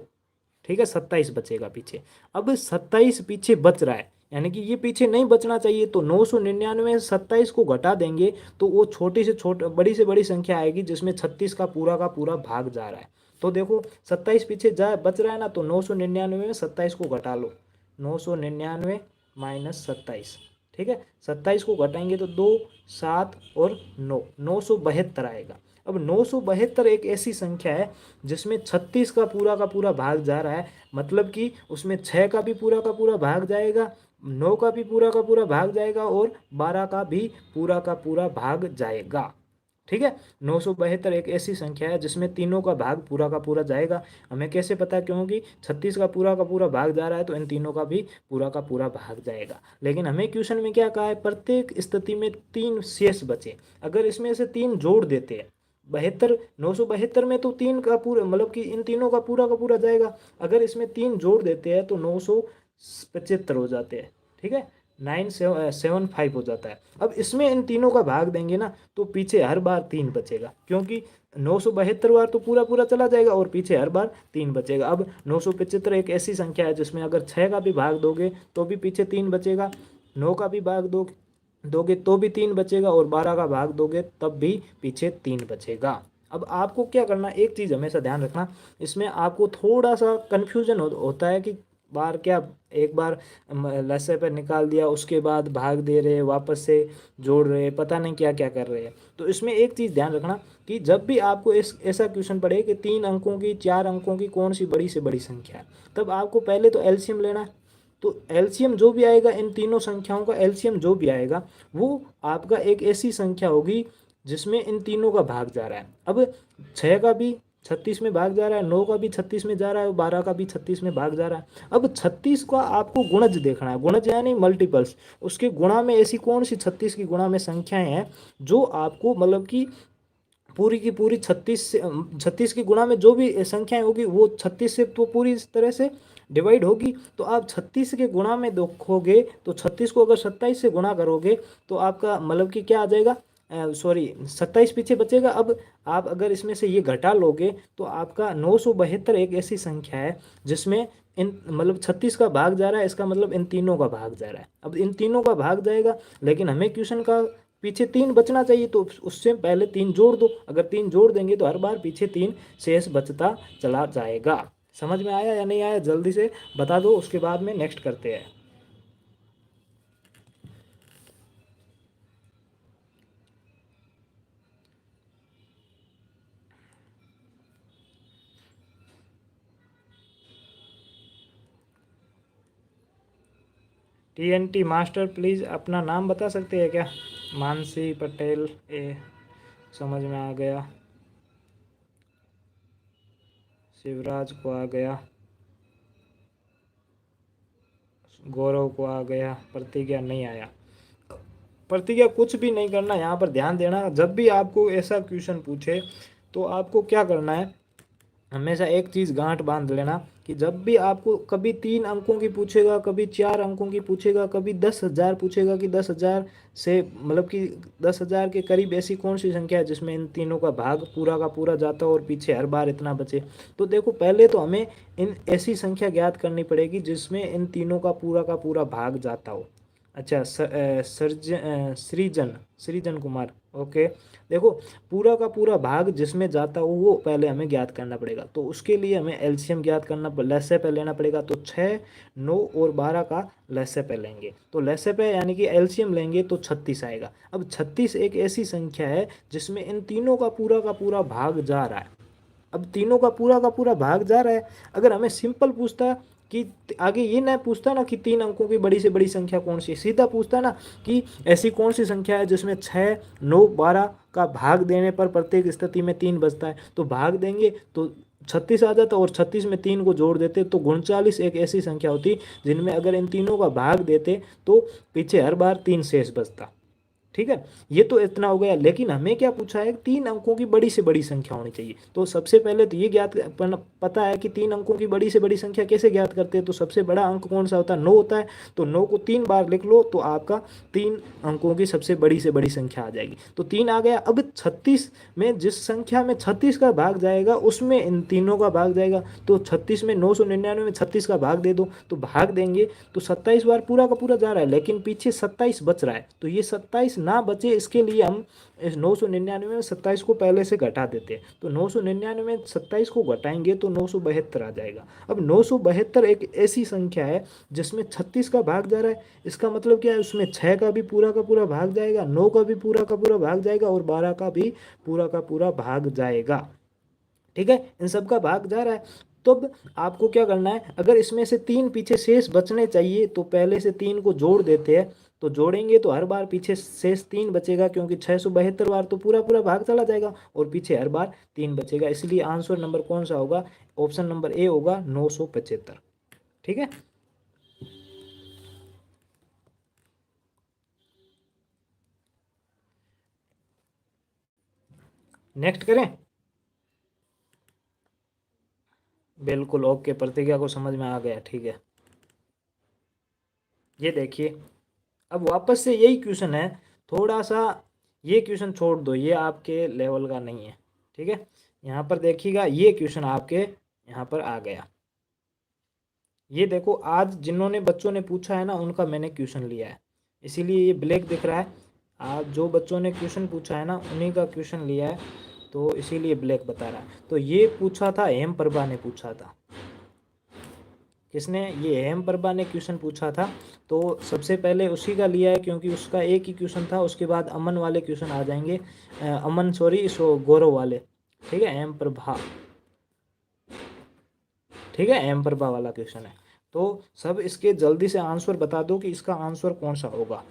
ठीक है, 27 बचेगा पीछे। अब 27 पीछे बच रहा है, यानी कि ये पीछे नहीं बचना चाहिए, तो 999 में 27 को घटा देंगे तो वो छोटी से बड़ी से बड़ी संख्या आएगी जिसमें 36 का पूरा भाग जा रहा है। तो देखो 27 पीछे बच रहा है ना, तो 999 में 27 को घटा लो, 999 माइनस 27, ठीक है, 27 को घटाएंगे तो 2, 7 और 9, 972 आएगा। अब 972 एक ऐसी संख्या है जिसमें 36 का पूरा भाग जा रहा है, मतलब कि उसमें 6 का पूरा भाग जाएगा, 9 का पूरा भाग जाएगा और 12 का पूरा भाग जाएगा, ठीक है। 972 एक ऐसी संख्या है जिसमें तीनों का भाग का पूरा जाएगा। हमें कैसे पता, क्योंकि 36 का पूरा भाग जा रहा है तो इन तीनों का भी पूरा भाग जाएगा। लेकिन हमें क्वेश्चन में क्या कहा है, प्रत्येक स्थिति में 3 शेष बचे, अगर इसमें से 3 जोड़ देते हैं, 972 में तो 3 का पूरा मतलब कि इन तीनों का पूरा जाएगा, अगर इसमें 3 जोड़ देते हैं तो 975 हो जाते हैं, ठीक है, 975 हो जाता है। अब इसमें इन तीनों का भाग देंगे ना तो पीछे हर बार 3 बचेगा, क्योंकि 972 बार तो पूरा चला जाएगा और पीछे हर बार 3 बचेगा। अब 975 एक ऐसी संख्या है जिसमें अगर 6 का भी भाग दोगे तो भी पीछे 3 बचेगा, 9 का भी भाग दोगे तो भी 3 बचेगा और 12 का भाग दोगे तब भी पीछे 3 बचेगा। अब आपको क्या करना, एक चीज़ हमेशा ध्यान रखना, इसमें आपको थोड़ा सा कन्फ्यूजन होता है कि बार क्या, एक बार लसे पर निकाल दिया उसके बाद भाग दे रहे, वापस से जोड़ रहे, पता नहीं क्या क्या कर रहे हैं। तो इसमें एक चीज़ ध्यान रखना कि जब भी आपको ऐसा क्वेश्चन पड़े कि 3 अंकों की 4 अंकों की कौन सी बड़ी से बड़ी संख्या है, तब आपको पहले तो एलसीएम लेना है। तो एलसीएम जो भी आएगा, इन तीनों संख्याओं का एलसीएम जो भी आएगा वो आपका एक ऐसी संख्या होगी जिसमें इन तीनों का भाग जा रहा है। अब 6 का भी 36 में भाग जा रहा है, 9 का भी 36 में जा रहा है, 12 का भी 36 में भाग जा रहा है। अब 36 का आपको गुणज देखना है, गुणज यानी मल्टीपल्स, उसके गुणा में ऐसी कौन सी 36 की गुणा में संख्याएं हैं जो आपको मतलब कि पूरी की पूरी 36 की गुणा में जो भी संख्याएं होगी वो 36 से तो पूरी तरह से डिवाइड होगी। तो आप 36 के गुणा में देखोगे तो 36 को अगर 27 से गुणा करोगे तो आपका मतलब कि क्या आ जाएगा, सॉरी 27 पीछे बचेगा। अब आप अगर इसमें से ये घटा लोगे तो आपका 972 एक ऐसी संख्या है जिसमें इन मतलब 36 का भाग जा रहा है, इसका मतलब इन तीनों का भाग जा रहा है। अब इन तीनों का भाग जाएगा, लेकिन हमें क्वेश्चन का पीछे 3 बचना चाहिए, तो उससे पहले 3 जोड़ दो, अगर 3 जोड़ देंगे तो हर बार पीछे 3 शेष बचता चला जाएगा। समझ में आया या नहीं आया, जल्दी से बता दो, उसके बाद में नेक्स्ट करते हैं। TNT मास्टर प्लीज़ अपना नाम बता सकते हैं क्या, मानसी पटेल, समझ में आ गया, शिवराज को आ गया, गौरव को आ गया, प्रतिज्ञा नहीं आया। प्रतिज्ञा कुछ भी नहीं करना, यहाँ पर ध्यान देना, जब भी आपको ऐसा क्वेश्चन पूछे तो आपको क्या करना है, हमेशा एक चीज़ गांठ बांध लेना कि जब भी आपको कभी 3 अंकों की पूछेगा, कभी 4 अंकों की पूछेगा, कभी 10,000 पूछेगा कि 10,000 से मतलब कि 10,000 के करीब ऐसी कौन सी संख्या है जिसमें इन तीनों का भाग पूरा का पूरा जाता हो और पीछे हर बार इतना बचे। तो देखो पहले तो हमें इन ऐसी संख्या ज्ञात करनी पड़ेगी जिसमें इन तीनों का पूरा भाग जाता हो। अच्छा, सृजन सृजन कुमार, ओके। देखो पूरा का पूरा भाग जिसमें जाता हो वो पहले हमें ज्ञात करना पड़ेगा। तो उसके लिए हमें एलसीएम ज्ञात करना लसाअ पे लेना पड़ेगा। तो 6, 9 और 12 का लसाअ पे लेंगे। तो लसाअ पे यानी कि एलसीएम लेंगे तो 36 आएगा। अब 36 एक ऐसी संख्या है जिसमें इन तीनों का पूरा भाग जा रहा है। अब तीनों का पूरा भाग जा रहा है। अगर हमें सिंपल पूछता कि आगे ये ना पूछता ना कि 3 अंकों की बड़ी से बड़ी संख्या कौन सी है, सीधा पूछता ना कि ऐसी कौन सी संख्या है जिसमें 6, 9, 12 का भाग देने पर प्रत्येक स्थिति में 3 बचता है, तो भाग देंगे तो 36 आ जाता और 36 में 3 को जोड़ देते तो 39 एक ऐसी संख्या होती जिनमें अगर इन तीनों का भाग देते तो पीछे हर बार 3 शेष बचता। ठीक है, ये तो इतना हो गया। लेकिन हमें क्या पूछा है, 3 अंकों की बड़ी से बड़ी संख्या होनी चाहिए। तो सबसे पहले तो ये पता है कि 3 अंकों की बड़ी से बड़ी संख्या कैसे ज्ञात करते हैं। तो सबसे बड़ा अंक कौन सा होता है, 9 होता है। तो 9 को 3 बार लिख लो तो आपका 3 अंकों की सबसे बड़ी से बड़ी संख्या आ जाएगी। तो 3 आ गया। अब 36 में जिस संख्या में 36 का भाग जाएगा उसमें इन तीनों का भाग जाएगा। तो 36 में 999 में 36 का भाग दे दो तो भाग देंगे तो 27 बार पूरा का पूरा जा रहा है, लेकिन पीछे 27 बच रहा है। तो ये 27 ना बचे इसके लिए हम इस 999 में 27 को पहले से घटा देते हैं। तो 999 में 27 को घटाएंगे तो 972 आ जाएगा। अब 972 एक ऐसी संख्या है जिसमें 36 का भाग जा रहा है। इसका मतलब क्या है, उसमें 6 का भी पूरा का पूरा भाग जाएगा, 9 का भी पूरा का पूरा भाग जाएगा और 12 का भी पूरा का पूरा भाग जाएगा। ठीक है, इन सब का भाग जा रहा है। तो अब आपको क्या करना है, अगर इसमें से 3 पीछे शेष बचने चाहिए तो पहले से 3 को जोड़ देते हैं। तो जोड़ेंगे तो हर बार पीछे शेष 3 बचेगा क्योंकि 672 बार तो पूरा पूरा भाग चला जाएगा और पीछे हर बार 3 बचेगा। इसलिए आंसर नंबर कौन सा होगा, ऑप्शन नंबर ए होगा 975। ठीक है, नेक्स्ट करें। बिल्कुल ओके, प्रतिज्ञा को समझ में आ गया। ठीक है, ये देखिए अब वापस से यही क्वेश्चन है। थोड़ा सा ये क्वेश्चन छोड़ दो, ये आपके लेवल का नहीं है। ठीक है, यहाँ पर देखिएगा ये क्वेश्चन आपके यहाँ पर आ गया। ये देखो आज जिन्होंने बच्चों ने पूछा है ना उनका मैंने क्वेश्चन लिया है, इसीलिए ये ब्लैक दिख रहा है। आज जो बच्चों ने क्वेश्चन पूछा है ना उन्हीं का क्वेश्चन लिया है तो इसीलिए ब्लैक बता रहा है। तो ये पूछा था हेम प्रभा ने पूछा था। किसने, ये हेम प्रभा ने क्वेश्चन पूछा था। तो सबसे पहले उसी का लिया है क्योंकि उसका एक ही क्वेश्चन था। उसके बाद अमन वाले क्वेश्चन आ जाएंगे, अमन सॉरी सो गौरव वाले। ठीक है, हेम प्रभा, ठीक है, हेम प्रभा वाला क्वेश्चन है। तो सब इसके जल्दी से आंसर बता दो कि इसका आंसर कौन सा होगा।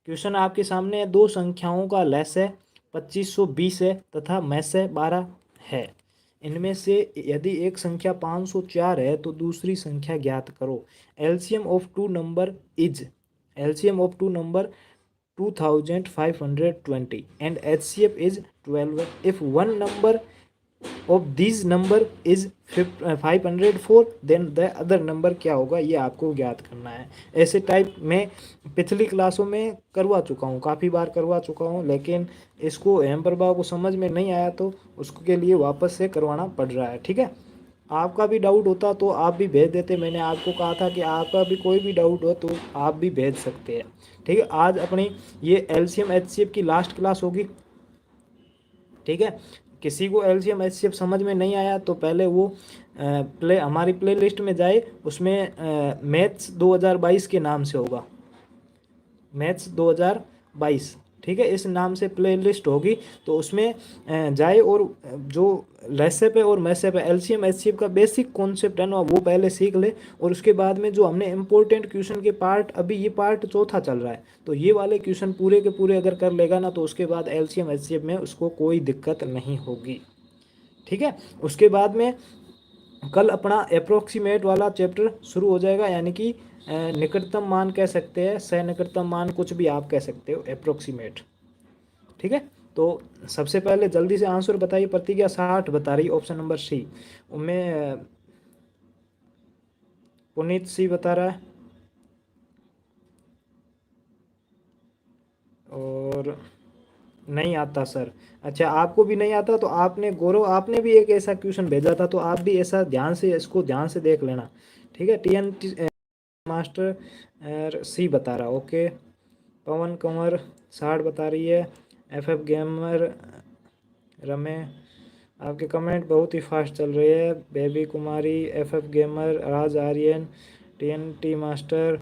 क्वेश्चन आपके सामने है, दो संख्याओं का लसाअ 2520 है तथा मसाअ 12 है। इनमें से यदि एक संख्या 504 है तो दूसरी संख्या ज्ञात करो। LCM of two number is, LCM of two number 2520 and HCF is 12 if one number of these number is 504 then the other number क्या होगा, ये आपको ज्ञात करना है। ऐसे टाइप में पिछली क्लासों में करवा चुका हूँ, काफ़ी बार करवा चुका हूँ, लेकिन इसको हेम प्रभा को समझ में नहीं आया तो उसके लिए वापस से करवाना पड़ रहा है। ठीक है, आपका भी डाउट होता तो आप भी भेज देते। मैंने आपको कहा था कि आपका भी कोई भी डाउट हो तो आप भी भेज सकते हैं। ठीक है, आज अपनी ये एलसीएम एचसीएफ की लास्ट क्लास होगी। ठीक है, किसी को एलसीएम एचसीएफ समझ में नहीं आया तो पहले वो हमारी प्ले लिस्ट में जाए, उसमें मैथ्स 2022 के नाम से होगा, मैथ्स 2022। ठीक है, इस नाम से प्ले लिस्ट होगी तो उसमें जाए और जो लसाअ पे और मसाअ पे एलसीएम एचसीएफ का बेसिक कॉन्सेप्ट है ना वो पहले सीख ले। और उसके बाद में जो हमने इंपॉर्टेंट क्वेश्चन के पार्ट, अभी ये पार्ट चौथा चल रहा है, तो ये वाले क्वेश्चन पूरे के पूरे अगर कर लेगा ना तो उसके बाद एलसीएम एचसीएफ में उसको कोई दिक्कत नहीं होगी। ठीक है, उसके बाद में कल अपना अप्रोक्सीमेट वाला चैप्टर शुरू हो जाएगा, यानी कि निकटतम मान कह सकते हैं, सह निकटतम मान, कुछ भी आप कह सकते हो, अप्रोक्सीमेट। ठीक है, तो सबसे पहले जल्दी से आंसर बताइए। प्रतिज्ञा 60 बता रही, ऑप्शन नंबर सी। मैं पुनीत सी बता रहा है, और नहीं आता सर। अच्छा, आपको भी नहीं आता, तो आपने गौरव आपने भी एक ऐसा क्वेश्चन भेजा था, तो आप भी ऐसा ध्यान से इसको ध्यान से देख लेना। ठीक है, टीएनटी मास्टर सी बता रहा, ओके। पवन कंवर 60 बता रही है। एफएफ गेमर रमे, आपके कमेंट बहुत ही फास्ट चल रहे हैं। बेबी कुमारी, एफएफ गेमर, राज आर्यन, टीएनटी मास्टर,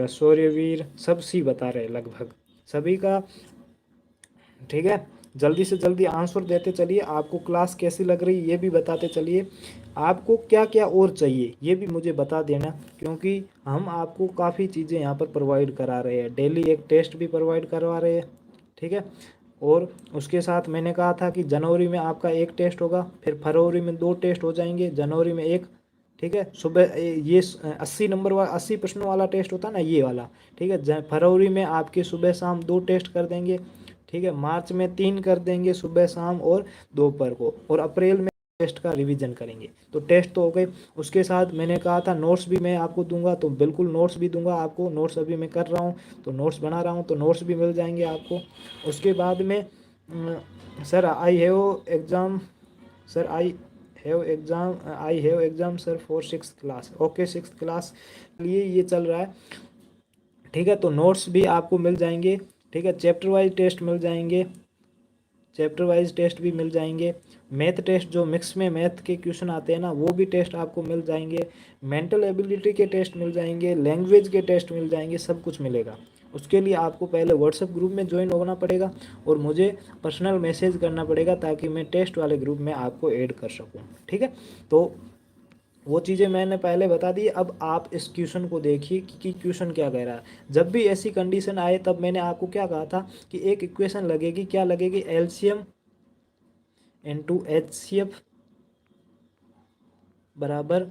सूर्यवीर, सब सी बता रहे हैं लगभग सभी का। ठीक है, जल्दी से जल्दी आंसर देते चलिए। आपको क्लास कैसी लग रही ये भी बताते चलिए। आपको क्या क्या और चाहिए ये भी मुझे बता देना, क्योंकि हम आपको काफ़ी चीज़ें यहाँ पर प्रोवाइड करा रहे हैं। डेली एक टेस्ट भी प्रोवाइड करवा रहे हैं। ठीक है, और उसके साथ मैंने कहा था कि जनवरी में आपका एक टेस्ट होगा, फिर फरवरी में 2 टेस्ट हो जाएंगे, जनवरी में एक। ठीक है, सुबह ये 80 नंबर वाला 80 प्रश्नों वाला टेस्ट होता है ना, ये वाला। ठीक है, फरवरी में आपके सुबह शाम 2 टेस्ट कर देंगे। ठीक है, मार्च में 3 कर देंगे, सुबह शाम और दोपहर को, और अप्रैल में टेस्ट का रिवीजन करेंगे। तो टेस्ट तो हो गए। उसके साथ मैंने कहा था नोट्स भी मैं आपको दूंगा, तो बिल्कुल नोट्स भी दूंगा आपको। नोट्स अभी मैं कर रहा हूँ, तो नोट्स बना रहा हूँ, तो नोट्स भी मिल जाएंगे आपको। उसके बाद में sir I have exam, sir I have exam sir for 6th class, okay 6th class लिए ये चल रहा है। ठीक है, तो नोट्स भी आपको मिल जाएंगे। ठीक है, चैप्टर वाइज टेस्ट मिल जाएंगे, चैप्टर वाइज टेस्ट भी मिल जाएंगे। मैथ टेस्ट जो मिक्स में मैथ के क्वेश्चन आते हैं ना, वो भी टेस्ट आपको मिल जाएंगे। मेंटल एबिलिटी के टेस्ट मिल जाएंगे, लैंग्वेज के टेस्ट मिल जाएंगे, सब कुछ मिलेगा। उसके लिए आपको पहले व्हाट्सएप ग्रुप में ज्वाइन होना पड़ेगा, और मुझे पर्सनल मैसेज करना पड़ेगा, ताकि मैं टेस्ट वाले ग्रुप में आपको ऐड कर सकूँ। ठीक है, तो वो चीज़ें मैंने पहले बता दी। अब आप इस क्वेश्चन को देखिए कि क्वेश्चन क्या कह रहा है। जब भी ऐसी कंडीशन आए, तब मैंने आपको क्या कहा था कि एक इक्वेशन लगेगी, क्या लगेगी, एलसीएम इनटू एचसीएफ बराबर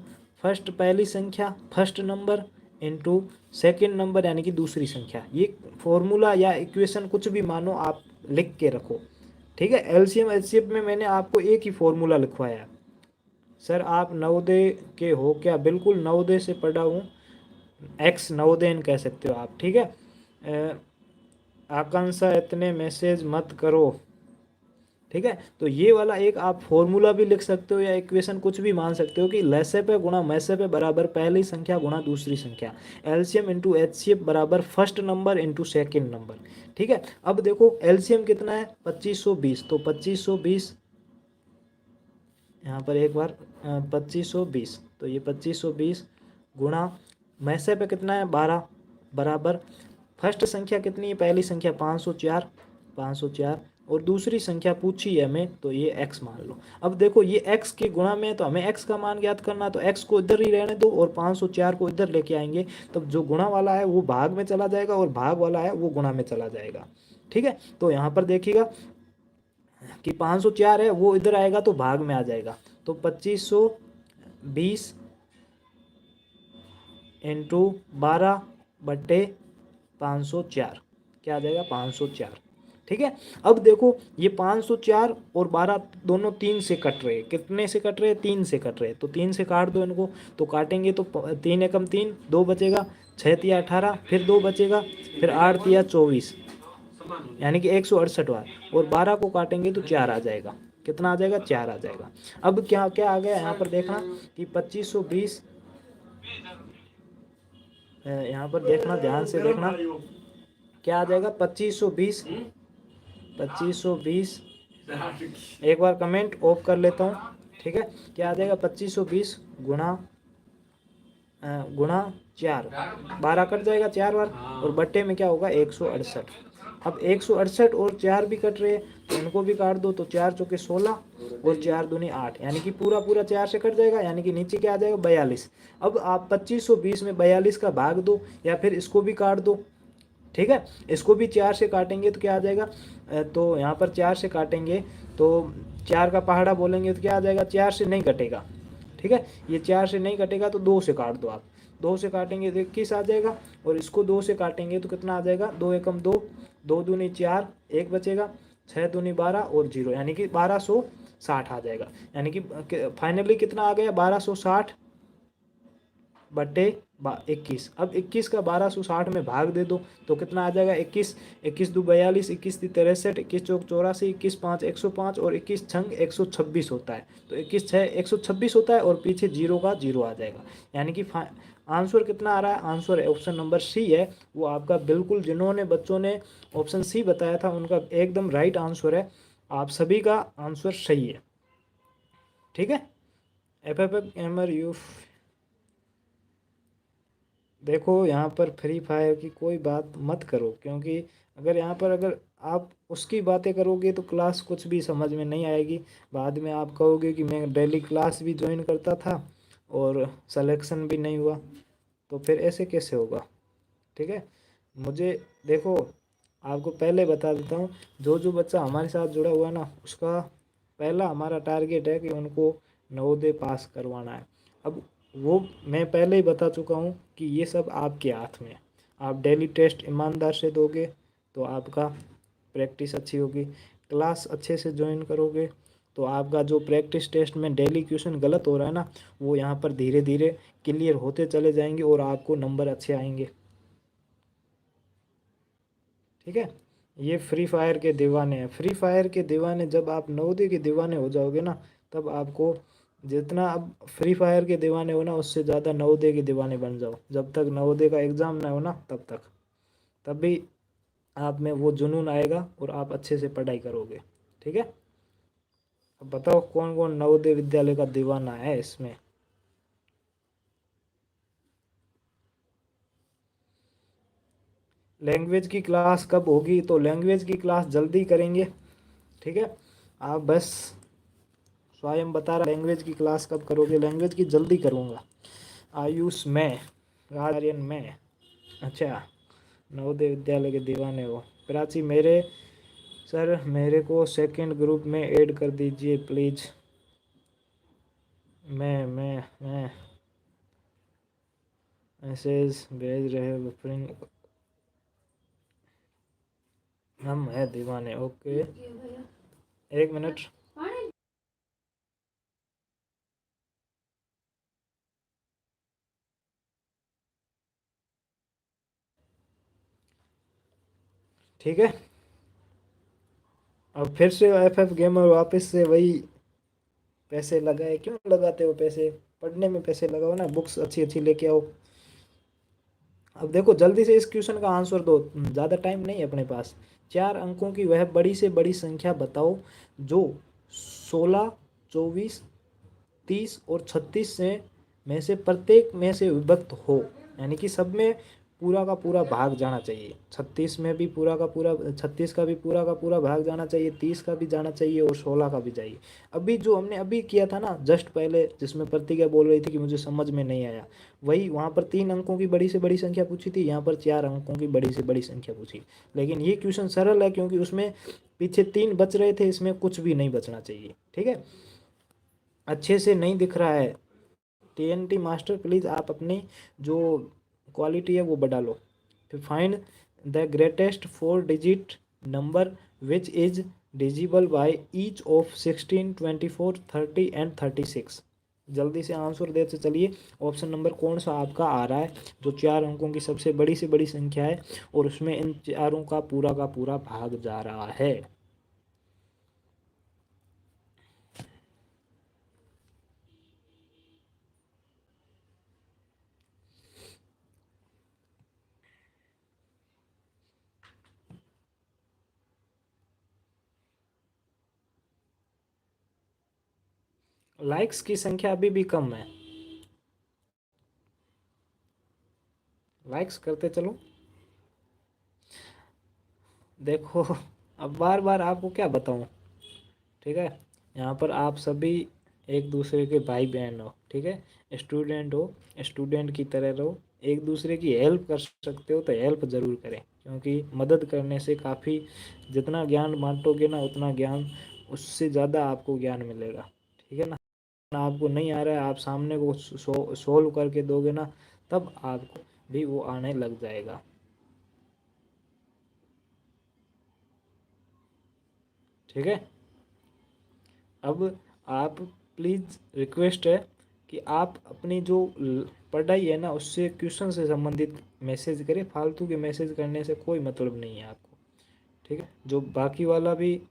फर्स्ट पहली संख्या first number into second number यानी कि दूसरी संख्या। ये फॉर्मूला या इक्वेशन कुछ भी मानो, आप लिख के रखो। ठीक है, एलसीएम एचसीएफ में मैंने आपको एक ही फॉर्मूला लिखवाया है। सर आप नवोदय के हो क्या? बिल्कुल नवोदय से पढ़ा हूँ, एक्स नवोदयन कह सकते हो आप। ठीक है, आकांक्षा इतने मैसेज मत करो। ठीक है, तो ये वाला एक आप फॉर्मूला भी लिख सकते हो, या इक्वेशन कुछ भी मान सकते हो कि लैसे पे गुणा मैसे पे बराबर पहली संख्या गुणा दूसरी संख्या, एलसीएम इंटू एचसीएफ बराबर first number into second number. ठीक है, अब देखो एलसीएम कितना है, 2520, तो 2520 यहाँ पर एक बार 2520, तो ये 2520 गुणा मैसे पे कितना है 12 बराबर फर्स्ट संख्या कितनी है, पहली संख्या 504, 504, और दूसरी संख्या पूछी है हमें, तो ये x मान लो। अब देखो ये x के गुणा में है, तो हमें x का मान ज्ञात करना, तो x को इधर ही रहने दो और 504 को इधर लेके आएंगे। तब जो गुणा वाला है वो भाग में चला जाएगा, और भाग वाला है वो गुणा में चला जाएगा। ठीक है, तो यहाँ पर देखिएगा कि 504 है, वो इधर आएगा तो भाग में आ जाएगा। तो 2520 इंटू 12/504 क्या आ जाएगा, 504। ठीक है, अब देखो ये 504 और 12 दोनों 3 से कट रहे हैं। कितने से कट रहे हैं, 3 से कट रहे हैं, तो 3 से काट दो इनको। तो काटेंगे तो 3 एकम 3, 2 बचेगा, 6 तिया 18, फिर 2 बचेगा, फिर 8 तिया 24, यानी कि 168 बार, और 12 को काटेंगे तो 4 आ जाएगा। कितना आ जाएगा, 4 आ जाएगा। अब क्या क्या आ गया यहाँ पर देखना कि 2520, यहाँ पर देखना ध्यान से देखना क्या आ जाएगा, 2520, 2520, एक बार कमेंट ऑफ कर लेता हूँ। ठीक है, क्या आ जाएगा, 2520 गुणा गुणा 4, 12 कट जाएगा 4 बार, और बट्टे में क्या होगा, 168। अब 168 और 4 भी कट रहे हैं, तो इनको भी काट दो, तो 4 चौके 16 और 4 दूनी 8, यानी कि पूरा पूरा 4 से कट जाएगा, यानी कि नीचे क्या आ जाएगा, 42। अब आप 2520 में 42 का भाग दो, या फिर इसको भी काट दो। ठीक है, इसको भी 4 से काटेंगे तो क्या आ जाएगा, तो यहाँ पर 4 से काटेंगे तो 4 का पहाड़ा बोलेंगे तो क्या आ जाएगा, 4 से नहीं कटेगा। ठीक है, ये 4 से नहीं कटेगा, तो 2 से काट दो आप। 2 से काटेंगे तो 21 आ जाएगा, और इसको 2 से काटेंगे तो कितना आ जाएगा, 2 एकम 2, 2 दूनी 4, 1 बचेगा, 6 दूनी 12 और 0, यानी कि 1260 आ जाएगा। यानी कि फाइनली कितना आ गया, 1260 बटे 21। अब 21 का 1260 में भाग दे दो तो कितना आ जाएगा, 21, 21 दो 42, 21 ती 63, 21 चौक 84, 21 5 105 और 21 छंग 126 होता है। तो 21 6 126 होता है और पीछे जीरो का जीरो आ जाएगा। यानी कि आंसर कितना आ रहा है, आंसर ऑप्शन नंबर सी है वो आपका बिल्कुल। जिन्होंने बच्चों ने ऑप्शन सी बताया था उनका एकदम राइट आंसर है। आप सभी का आंसर सही है। ठीक है। F F M R U. देखो यहाँ पर फ्री फायर की कोई बात मत करो, क्योंकि अगर यहाँ पर अगर आप उसकी बातें करोगे तो क्लास कुछ भी समझ में नहीं आएगी। बाद में आप कहोगे कि मैं डेली क्लास भी ज्वाइन करता था और सिलेक्शन भी नहीं हुआ, तो फिर ऐसे कैसे होगा। ठीक है। मुझे देखो, आपको पहले बता देता हूँ, जो जो बच्चा हमारे साथ जुड़ा हुआ है ना, उसका पहला हमारा टारगेट है कि उनको नवोदय पास करवाना है। अब वो मैं पहले ही बता चुका हूँ कि ये सब आपके हाथ में है। आप डेली टेस्ट ईमानदार से दोगे तो आपका प्रैक्टिस अच्छी होगी, क्लास अच्छे से ज्वाइन करोगे तो आपका जो प्रैक्टिस टेस्ट में डेली क्वेश्चन गलत हो रहा है ना, वो यहाँ पर धीरे धीरे क्लियर होते चले जाएंगे और आपको नंबर अच्छे आएंगे। ठीक है। ये फ्री फायर के दीवाने हैं। फ्री फायर के दीवाने, जब आप नवोदय के दीवाने हो जाओगे ना, तब आपको जितना अब फ्री फायर के दीवाने हो ना, उससे ज़्यादा नवोदय के दीवाने बन जाओ। जब तक नवोदय का एग्ज़ाम ना हो ना, तब तक, तभी आप में वो जुनून आएगा और आप अच्छे से पढ़ाई करोगे। ठीक है। अब बताओ कौन कौन नवोदय विद्यालय का दीवाना है इसमें। लैंग्वेज की क्लास कब होगी, तो लैंग्वेज की क्लास जल्दी करेंगे। ठीक है। आप बस स्वयं बता रहा, लैंग्वेज की क्लास कब करोगे, लैंग्वेज की जल्दी करूँगा। आयुष में, आर्यन में, अच्छा, नवोदय विद्यालय के दीवाने हो। प्राची मेरे सर, मेरे को सेकंड ग्रुप में ऐड कर दीजिए प्लीज़। मैं मैसेज भेज रहे बफरिंग, हम है दीवाने। ओके, एक मिनट। ठीक है। अब फिर से एफ एफ गेमर वापस से वही पैसे लगाए। क्यों लगाते हो पैसे, पढ़ने में पैसे लगाओ ना, बुक्स अच्छी अच्छी लेके आओ। अब देखो जल्दी से इस क्वेश्चन का आंसर दो, ज़्यादा टाइम नहीं है अपने पास। 4 अंकों की वह बड़ी से बड़ी संख्या बताओ जो 16, 24, 30 और 36 से में से प्रत्येक में से विभक्त हो। यानी कि सब में पूरा का पूरा भाग जाना चाहिए। 36 में भी पूरा का पूरा, 36 का भी पूरा का पूरा भाग जाना चाहिए, 30 का भी जाना चाहिए और 16 का भी चाहिए। अभी जो हमने अभी किया था ना जस्ट पहले, जिसमें प्रतिज्ञा बोल रही थी कि मुझे समझ में नहीं आया, वही वहाँ पर 3 अंकों की बड़ी से बड़ी संख्या पूछी थी, यहाँ पर 4 अंकों की बड़ी से बड़ी संख्या पूछी। लेकिन ये क्वेश्चन सरल है क्योंकि उसमें पीछे 3 बच रहे थे, इसमें कुछ भी नहीं बचना चाहिए। ठीक है। अच्छे से नहीं दिख रहा है टीएनटी मास्टर, प्लीज़ आप अपनी जो क्वालिटी है वो बढ़ा लो। फिर find the greatest 4 digit number which is डिजिबल bye each of 16, 24, 30 and 36। जल्दी से आंसर देते चलिए। ऑप्शन नंबर कौन सा आपका आ रहा है जो 4 अंकों की सबसे बड़ी से बड़ी संख्या है और उसमें इन चारों का पूरा भाग जा रहा है। लाइक्स की संख्या अभी भी कम है, लाइक्स करते चलो। देखो अब बार बार आपको क्या बताऊं। ठीक है। यहाँ पर आप सभी एक दूसरे के भाई बहन हो। ठीक है। स्टूडेंट हो, स्टूडेंट की तरह रहो। एक दूसरे की हेल्प कर सकते हो तो हेल्प ज़रूर करें, क्योंकि मदद करने से काफ़ी, जितना ज्ञान बांटोगे ना उतना ज्ञान, उससे ज़्यादा आपको ज्ञान मिलेगा। ठीक है ना। आपको नहीं आ रहा है, आप सामने को सोल्व करके दोगे ना, तब आपको भी वो आने लग जाएगा। ठीक है। अब आप प्लीज़ रिक्वेस्ट है कि आप अपनी जो पढ़ाई है ना उससे क्वेश्चन से संबंधित मैसेज करें, फालतू के मैसेज करने से कोई मतलब नहीं है आपको। ठीक है, जो बाकी वाला भी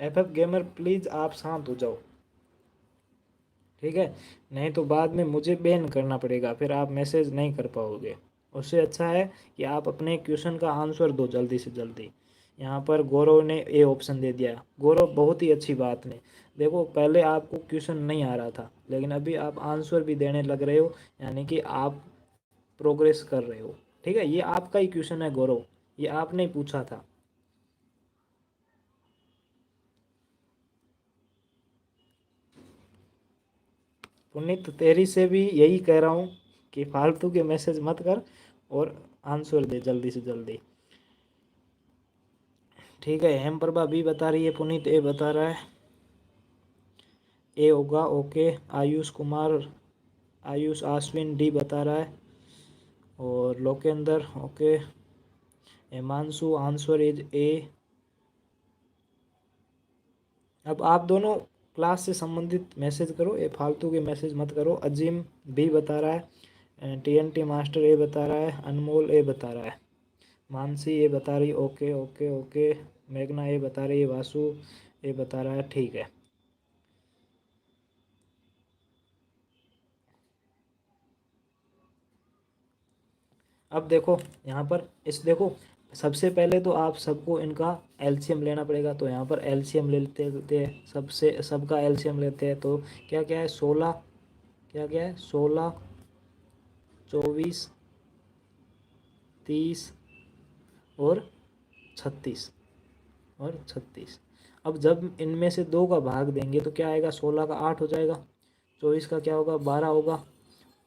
एफ गेमर प्लीज़ आप शांत हो जाओ। ठीक है, नहीं तो बाद में मुझे बैन करना पड़ेगा, फिर आप मैसेज नहीं कर पाओगे। उससे अच्छा है कि आप अपने क्वेश्चन का आंसर दो जल्दी से जल्दी। यहाँ पर गौरव ने ए ऑप्शन दे दिया। गौरव बहुत ही अच्छी बात ने, देखो पहले आपको क्वेश्चन नहीं आ रहा था लेकिन अभी आप आंसर भी देने लग रहे हो, यानी कि आप प्रोग्रेस कर रहे हो। ठीक है, ये आपका ही क्वेश्चन है गौरव, ये आपने ही पूछा था। पुनीत तेरी से भी यही कह रहा हूँ कि फालतू के मैसेज मत कर और आंसर दे जल्दी से जल्दी। ठीक है, हेम प्रभा बी बता रही है, पुनीत ए बता रहा है, ए होगा ओके। आयुष कुमार, आयुष आश्विन डी बता रहा है, और Lokendra okay. Himanshu answer is a. अब आप दोनों क्लास से संबंधित मैसेज करो, ये फालतू के मैसेज मत करो। अजीम बी बता रहा है, टीएनटी मास्टर ए बता रहा है, अनमोल ए बता रहा है, मानसी ये बता रही ओके ओके ओके, मेघना ये बता रही है, वासु ये बता रहा है। ठीक है, अब देखो यहाँ पर इस देखो, सबसे पहले तो आप सबको इनका एलसीएम लेना पड़ेगा। तो यहाँ पर एलसीएम लेते हैं, सबसे सबका एलसीएम लेते हैं। तो क्या क्या है, 16, क्या क्या है, 16, 24, 30 और 36, और 36। अब जब इनमें से दो का भाग देंगे तो क्या आएगा, 16 का 8 हो जाएगा, 24 का क्या होगा, 12 होगा,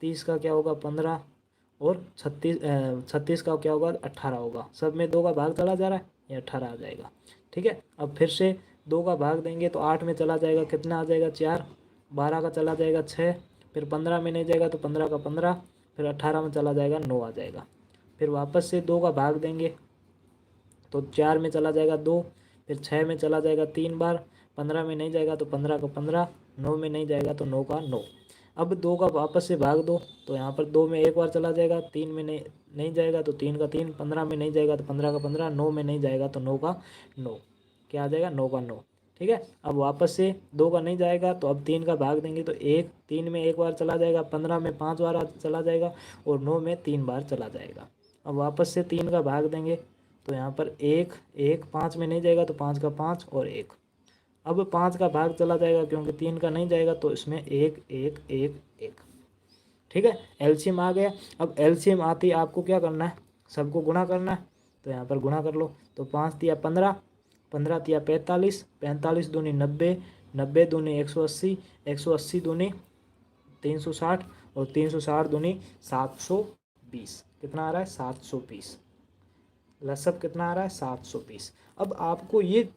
30 का क्या होगा, 15, और 36 का क्या होगा, 18 होगा। सब में दो का भाग चला जा रहा है, ये 18 आ जाएगा। ठीक है, अब फिर से दो का भाग देंगे तो 8 में चला जाएगा, कितना आ जाएगा, 4, 12 का चला जाएगा 6, फिर 15 में नहीं जाएगा तो 15 का 15, फिर 18 में चला जाएगा 9 आ जाएगा। फिर वापस से दो का भाग देंगे तो 4 में चला जाएगा 2, फिर 6 में चला जाएगा 3 बार, 15 में नहीं जाएगा तो 15 का 15, 9 में नहीं जाएगा तो 9 का 9। अब दो का वापस से भाग दो तो यहाँ पर 2 में एक बार चला जाएगा, 3 में नहीं जाएगा तो 3 का 3, 15 में नहीं जाएगा तो 15 का 15, 9 में नहीं जाएगा तो 9 का 9, क्या आ जाएगा, 9 का 9। ठीक है, अब वापस से दो का नहीं जाएगा तो अब 3 का भाग देंगे तो 1, 3 में एक बार चला जाएगा, 15 में 5 बार चला जाएगा, और 9 में 3 बार चला जाएगा। अब वापस से 3 का भाग देंगे तो यहाँ पर 1, 1, 5 में नहीं जाएगा तो 5 का 5 और 1। अब 5 का भाग चला जाएगा क्योंकि 3 का नहीं जाएगा तो इसमें 1, 1, 1, 1। ठीक है, एलसीएम आ गया। अब एलसीएम आती ही आपको क्या करना है, सबको गुणा करना है। तो यहाँ पर गुणा कर लो, तो 5 तिया 15, 15 तिया 45, 45 दूनी 90, 90 दूनी 180, 180 दूनी 360, और 360 दूनी 720। कितना आ रहा है, 720। लसअप कितना आ रहा है, 720। अब आपको ये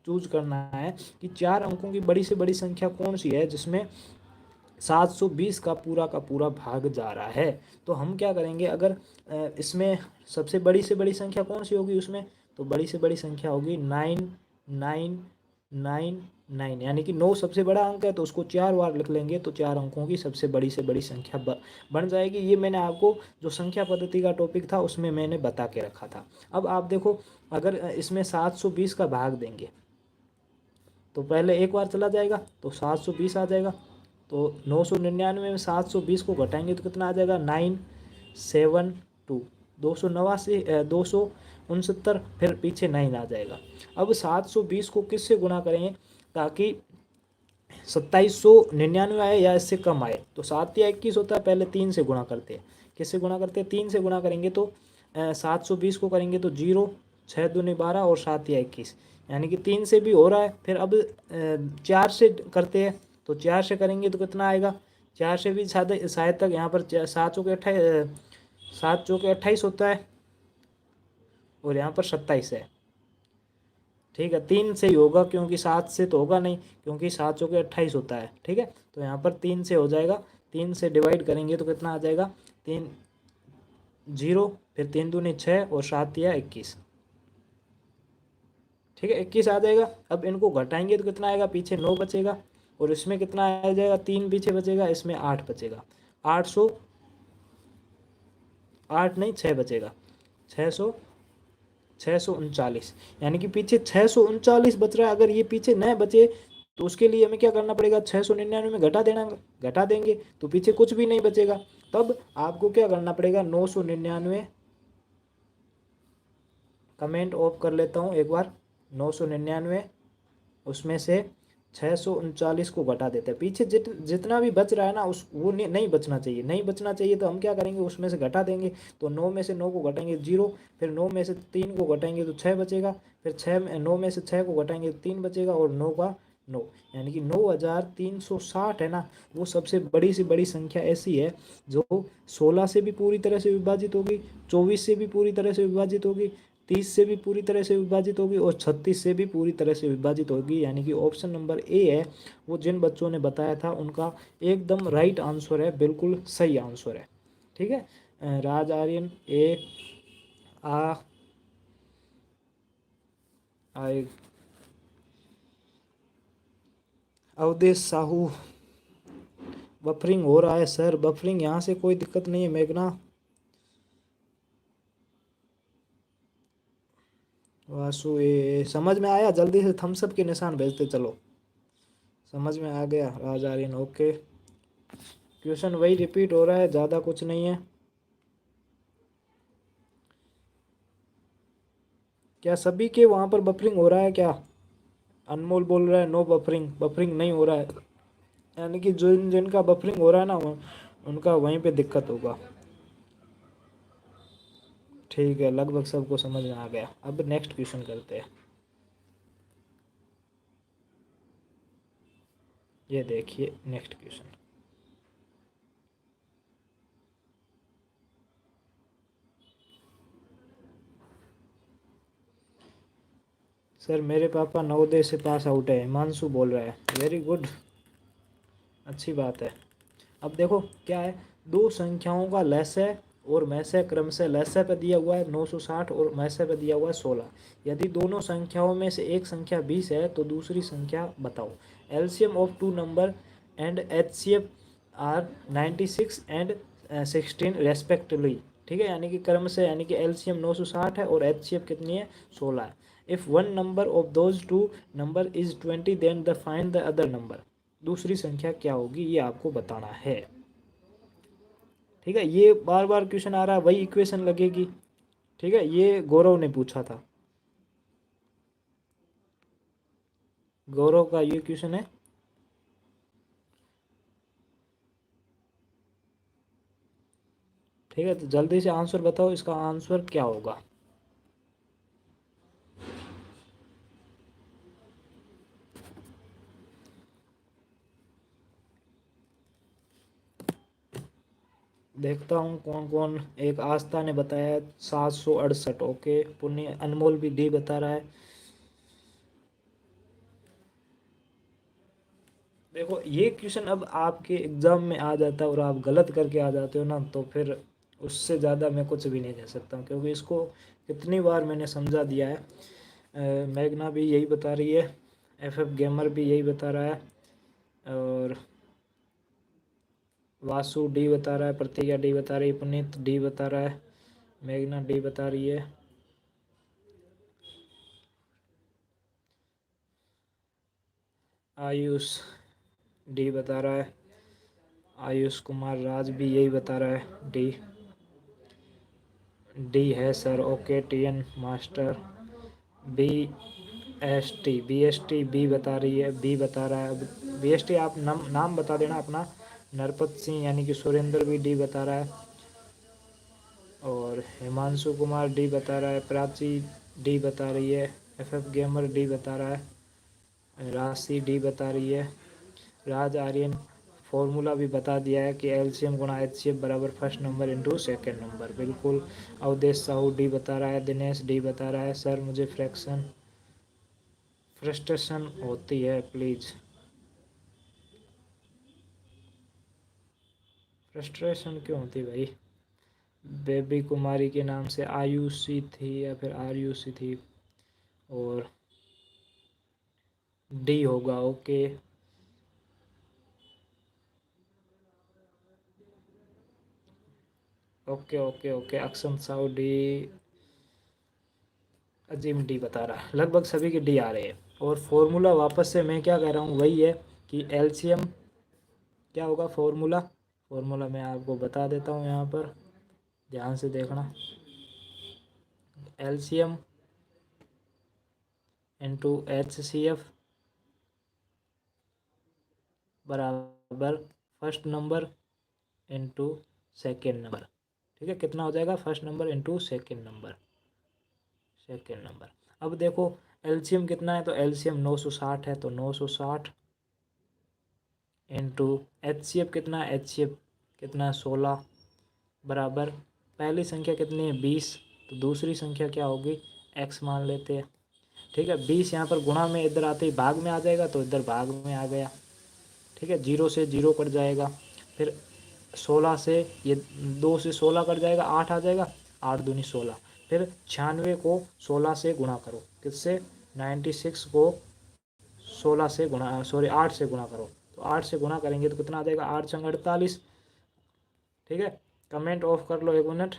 चूज करना है कि चार अंकों की बड़ी से बड़ी संख्या कौन सी है जिसमें 720 का पूरा भाग जा रहा है। तो हम क्या करेंगे, अगर इसमें सबसे बड़ी से बड़ी संख्या कौन सी होगी उसमें, तो बड़ी से बड़ी संख्या होगी 9999, यानी कि 9 सबसे बड़ा अंक है तो उसको 4 बार लिख लेंगे तो 4 अंकों की सबसे बड़ी से बड़ी संख्या बन जाएगी। ये मैंने आपको जो संख्या पद्धति का टॉपिक था उसमें मैंने बता के रखा था। अब आप देखो, अगर इसमें 720 का भाग देंगे तो पहले एक बार चला जाएगा तो 720 आ जाएगा। तो 999 में 720 को घटाएंगे तो कितना आ जाएगा, 972, 289, 269, फिर पीछे 9 आ जाएगा। अब 720 को किससे गुणा करेंगे ताकि 2799 आए या इससे कम आए। तो 7 या 21 होता है, पहले 3 से गुणा करते हैं। किससे गुणा करते हैं, 3 से गुणा करेंगे तो 720 को करेंगे तो 0, 6 दूनी 12 और 7 या 21, यानी कि 3 से भी हो रहा है। फिर अब 4 से करते हैं तो 4 से करेंगे तो कितना आएगा, 4 से भी शायद तक यहाँ पर 7 चौके 28, 7 चौके 28 होता है और यहाँ पर 27 है। ठीक है, 3 से ही होगा क्योंकि 7 से तो होगा नहीं, क्योंकि 7 चौके 28 होता है। ठीक है, तो यहाँ पर 3 से हो जाएगा, 3 से डिवाइड करेंगे तो कितना आ जाएगा, 3 0, फिर 3 दूनी 6 और 7 या 21। ठीक है, 21 आ जाएगा। अब इनको घटाएंगे तो कितना आएगा, पीछे 9 बचेगा, और इसमें कितना आ जाएगा, 3 पीछे बचेगा, इसमें 8 बचेगा। 800, 8 नहीं 6 बचेगा, 600, 639, यानी कि पीछे 639 बच रहा है। अगर ये पीछे न बचे तो उसके लिए हमें क्या करना पड़ेगा, 699 में घटा देना, घटा देंगे तो पीछे कुछ भी नहीं बचेगा। तब आपको क्या करना पड़ेगा, 999, कमेंट ऑफ कर लेता हूँ एक बार, 999 उसमें से 639 को घटा देते हैं। पीछे जितना भी बच रहा है ना, उस वो नहीं बचना चाहिए, नहीं बचना चाहिए, तो हम क्या करेंगे, उसमें से घटा देंगे। तो 9 में से 9 को घटाएंगे 0, फिर 9 में से 3 को घटाएंगे तो 6 बचेगा, फिर 9 में से 6 को घटाएंगे तो 3 बचेगा, और 9 का 9, यानी कि 9360 है ना, वो सबसे बड़ी से बड़ी संख्या ऐसी है जो 16 से भी पूरी तरह से विभाजित होगी, 24 से भी पूरी तरह से विभाजित होगी, 30 से भी पूरी तरह से विभाजित होगी, और 36 से भी पूरी तरह से विभाजित होगी। यानी कि ऑप्शन नंबर ए है वो जिन बच्चों ने बताया था उनका एकदम राइट आंसर है, बिल्कुल सही आंसर है। ठीक है, राज आर्यन ए आ आए, अवधेश साहू, बफरिंग हो रहा है सर, बफरिंग यहाँ से कोई दिक्कत नहीं है मेघना। वासु ए समझ में आया, जल्दी से थम्सअप के निशान भेजते चलो। समझ में आ गया राज आर्यन, ओके। क्वेश्चन वही रिपीट हो रहा है, ज़्यादा कुछ नहीं है। क्या सभी के वहाँ पर बफरिंग हो रहा है क्या? अनमोल बोल रहा है नो बफरिंग, बफरिंग नहीं हो रहा है, यानी कि जिनका बफरिंग हो रहा है ना उनका वहीं पे दिक्कत होगा। ठीक है, लगभग सबको समझ में आ गया। अब नेक्स्ट क्वेश्चन करते हैं। ये देखिए नेक्स्ट क्वेश्चन। सर मेरे पापा नवोदय से पास आउट है, हिमांशु बोल रहा है, वेरी गुड, अच्छी बात है। अब देखो क्या है, दो संख्याओं का लसाअ और मैसे क्रमशः लसाअ पे दिया हुआ है 960 और मैसे पे दिया हुआ है 16। यदि दोनों संख्याओं में से एक संख्या 20 है तो दूसरी संख्या बताओ। LCM of two number and HCF are 96 and 16 respectively. ठीक है, यानी कि क्रमशः, यानी कि एलसीएम 960 है और एचसीएफ कितनी है, 16 है। If one number of those two number is 20 then the find the other number. दूसरी संख्या क्या होगी ये आपको बताना है। ठीक है, ये बार बार क्वेश्चन आ रहा है, वही इक्वेशन लगेगी। ठीक है, ये गौरव ने पूछा था, गौरव का ये क्वेश्चन है। ठीक है, तो जल्दी से आंसर बताओ, इसका आंसर क्या होगा। देखता हूँ कौन कौन। एक आस्था ने बताया 768, ओके। पुण्य अनमोल भी डी बता रहा है। देखो ये क्वेश्चन अब आपके एग्जाम में आ जाता है और आप गलत करके आ जाते हो ना, तो फिर उससे ज़्यादा मैं कुछ भी नहीं कह सकता हूँ, क्योंकि इसको कितनी बार मैंने समझा दिया है। मेघना भी यही बता रही है, एफएफ गेमर भी यही बता रहा है, और वासु डी बता रहा है, प्रतिज्ञा डी बता रही है, पुनीत डी बता रहा है, मेघना डी बता रही है, आयुष डी बता रहा है, आयुष कुमार राज भी यही बता रहा है, डी। डी है sir, okay. TN master B S T, B S T B बता रही है, बी बता रहा है। अब बी एस टी आप नाम बता देना अपना। नरपत सिंह यानी कि सुरेंद्र भी डी बता रहा है, और हिमांशु कुमार डी बता रहा है, प्राची डी बता रही है, एफएफ गेमर डी बता रहा है, राशि डी बता रही है, राज आर्यन फॉर्मूला भी बता दिया है कि एलसीएम गुणा एचसीएफ बराबर first number into second number, बिल्कुल। अवधेश साहू डी बता रहा है, दिनेश डी बता रहा है, सर मुझे फ्रैक्शन फ्रस्ट्रेशन होती है प्लीज़। फ्रस्ट्रेशन क्यों होती है भाई? बेबी कुमारी के नाम से आयुषी थी या फिर आयुषी थी, और डी होगा। ओके, ओके ओके ओके, अक्षम साहू डी, अजीम डी बता रहा है। लगभग सभी के डी आ रहे हैं। और फॉर्मूला वापस से मैं क्या कह रहा हूँ वही है कि एलसीएम क्या होगा। फॉर्मूला, फॉर्मूला मैं आपको बता देता हूँ यहाँ पर, ध्यान से देखना। एलसीएम इंटू HCF बराबर first number into second number. ठीक है, कितना हो जाएगा? First number into second number, second number. अब देखो एलसीएम कितना है, तो एलसीएम 960 है, तो 960 इंटू HCF कितना है, HCF कितना है 16 बराबर पहली संख्या कितनी है 20, तो दूसरी संख्या क्या होगी x मान लेते हैं। ठीक है, 20 यहाँ पर गुणा में इधर आते ही भाग में आ जाएगा, तो इधर भाग में आ गया। ठीक है, 0 से 0 कट जाएगा, फिर 16 से ये 2 से 16 कट जाएगा, 8 आ जाएगा, 8 दूनी 16, फिर 96 को 16 से गुणा करो, किससे? 96 को 16 से गुणा, सॉरी 8 से गुणा करो, तो 8 से गुणा करेंगे तो कितना आ जाएगा? 8 संग 48। ठीक है, कमेंट ऑफ कर लो 1 मिनट,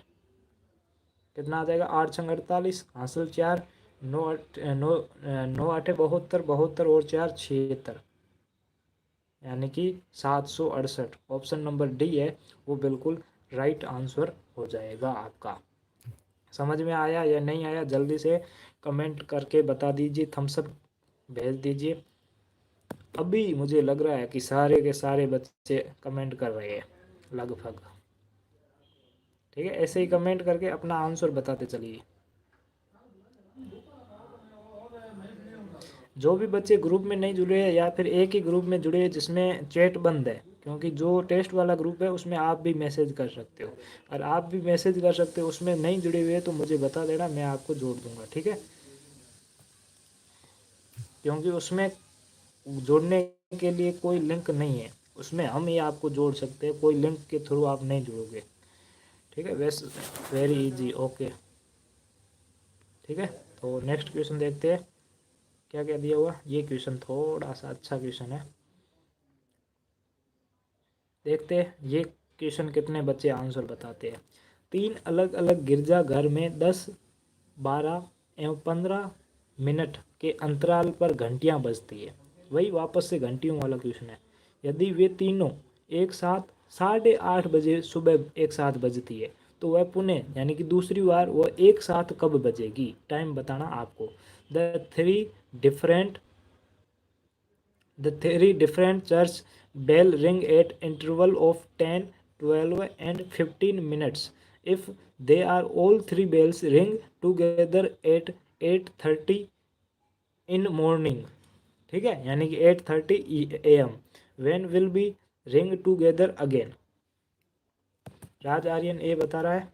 कितना आ जाएगा? 8 संग 48, हासिल 4, 9 8 72, 72 और 4 76, यानी कि 768। ऑप्शन नंबर डी है वो बिल्कुल राइट आंसर हो जाएगा आपका। समझ में आया या नहीं आया जल्दी से कमेंट करके बता दीजिए, थम्स अप भेज दीजिए। अभी मुझे लग रहा है कि सारे के सारे बच्चे कमेंट कर रहे हैं लगभग। ठीक है, ऐसे ही कमेंट करके अपना आंसर बताते चलिए। जो भी बच्चे ग्रुप में नहीं जुड़े हैं या फिर एक ही ग्रुप में जुड़े हैं जिसमें चैट बंद है, क्योंकि जो टेस्ट वाला ग्रुप है उसमें आप भी मैसेज कर सकते हो, और आप भी मैसेज कर सकते हो, उसमें नहीं जुड़े हुए तो मुझे बता देना, मैं आपको जोड़ दूंगा। ठीक है, क्योंकि उसमें जोड़ने के लिए कोई लिंक नहीं है, उसमें हम ही आपको जोड़ सकते हैं, कोई लिंक के थ्रू आप नहीं जुड़ोगे। ठीक है, वैसे वेरी इजी। ओके, ठीक है, तो नेक्स्ट क्वेश्चन देखते हैं क्या क्या दिया हुआ। ये क्वेश्चन थोड़ा सा अच्छा क्वेश्चन है, देखते हैं ये क्वेश्चन कितने बच्चे आंसर बताते हैं। 3 अलग अलग गिरजाघर में 10, 12 एवं 15 मिनट के अंतराल पर घंटियां बजती है। वही वापस से घंटियों वाला क्वेश्चन है। यदि वे तीनों एक साथ 8:30 बजे सुबह एक साथ बजती है, तो वह पुनः यानी कि दूसरी बार वह एक साथ कब बजेगी? टाइम बताना आपको। The three different The three different church bell ring at interval of 10, 12 and 15 minutes. If they are all three bells ring together at 8:30 in morning, ठीक है, यानी कि 8:30 AM, when will be ring together again? राज आर्यन ए बता रहा है,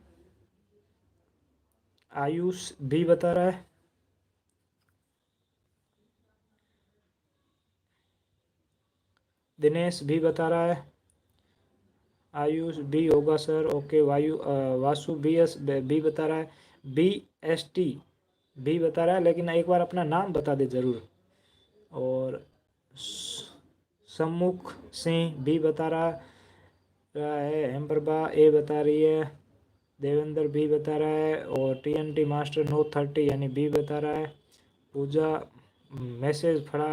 Ayush B बता रहा है, दिनेश भी बता रहा है, आयुष बी होगा सर। ओके, वासु बी बता रहा है, BST बी बता रहा है, लेकिन एक बार अपना नाम बता दे ज़रूर। और सम्मुख सिंह बी बता रहा है, हेमप्रभा ए बता रही है, देवेंद्र बी बता रहा है, और TNT मास्टर 9:30 यानी बी बता रहा है। पूजा मैसेज फड़ा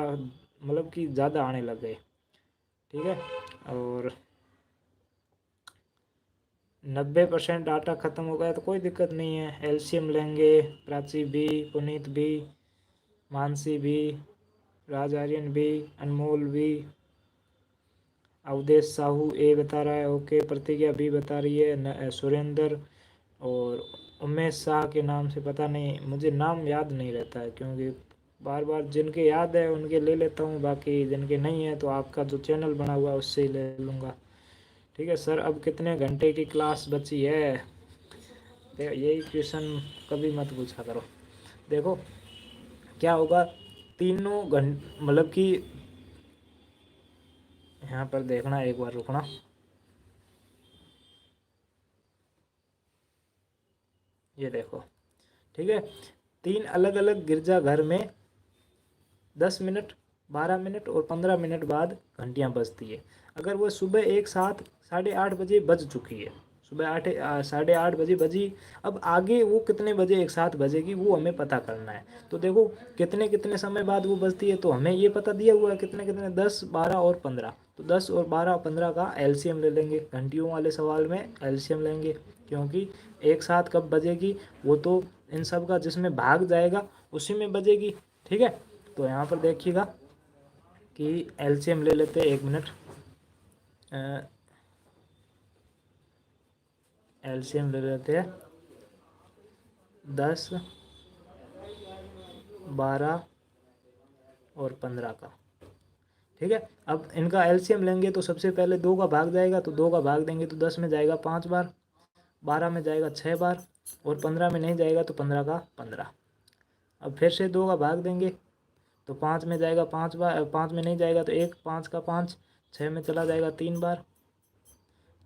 मतलब कि ज़्यादा आने लग गए। ठीक है, और 90% डाटा ख़त्म हो गया तो कोई दिक्कत नहीं है, एलसीएम लेंगे। Prachi B, Puneet B, Mansi B, Raj Aryan B, Anmol B, Awadhesh Sahu A बता रहा है। ओके, प्रतिज्ञा बी बता रही है, सुरेंद्र और उमेश शाह के नाम से पता नहीं, मुझे नाम याद नहीं रहता है, क्योंकि बार बार जिनके याद है उनके ले लेता हूँ, बाकी जिनके नहीं है तो आपका जो चैनल बना हुआ है उससे ही ले लूँगा। ठीक है सर, अब कितने घंटे की क्लास बची है? यही क्वेश्चन कभी मत पूछा करो। देखो क्या होगा, तीनों मतलब कि यहाँ पर देखना, एक बार रुकना। ये देखो, ठीक है, 3 अलग अलग गिरजाघर में 10 मिनट, 12 मिनट और 15 मिनट बाद घंटियाँ बजती है। अगर वो सुबह एक साथ 8:30 बजे बज चुकी है, सुबह 8:30 बजे बजी, अब आगे वो कितने बजे एक साथ बजेगी वो हमें पता करना है। तो देखो कितने कितने समय बाद वो बजती है, तो हमें ये पता दिया हुआ है कितने कितने, 10, 12 और 15। तो 10 और 12, 15 का एलसीएम ले लेंगे। घंटियों वाले सवाल में एलसीएम लेंगे, क्योंकि एक साथ कब बजेगी वो तो इन सब का जिसमें भाग जाएगा उसी में बजेगी। ठीक है, तो यहाँ पर देखिएगा कि एलसीएम ले लेते हैं, 1 मिनट। एलसीएम ले लेते हैं 10, 12 और 15 का। ठीक है, अब इनका एलसीएम लेंगे तो सबसे पहले 2 का भाग जाएगा, तो 2 का भाग देंगे तो 10 में जाएगा 5 बार, 12 में जाएगा 6 बार, और 15 में नहीं जाएगा तो 15 का 15। अब फिर से 2 का भाग देंगे तो 5 में जाएगा 5 बार, 5 में नहीं जाएगा तो 1, 5 का 5, 6 में चला जाएगा 3 बार,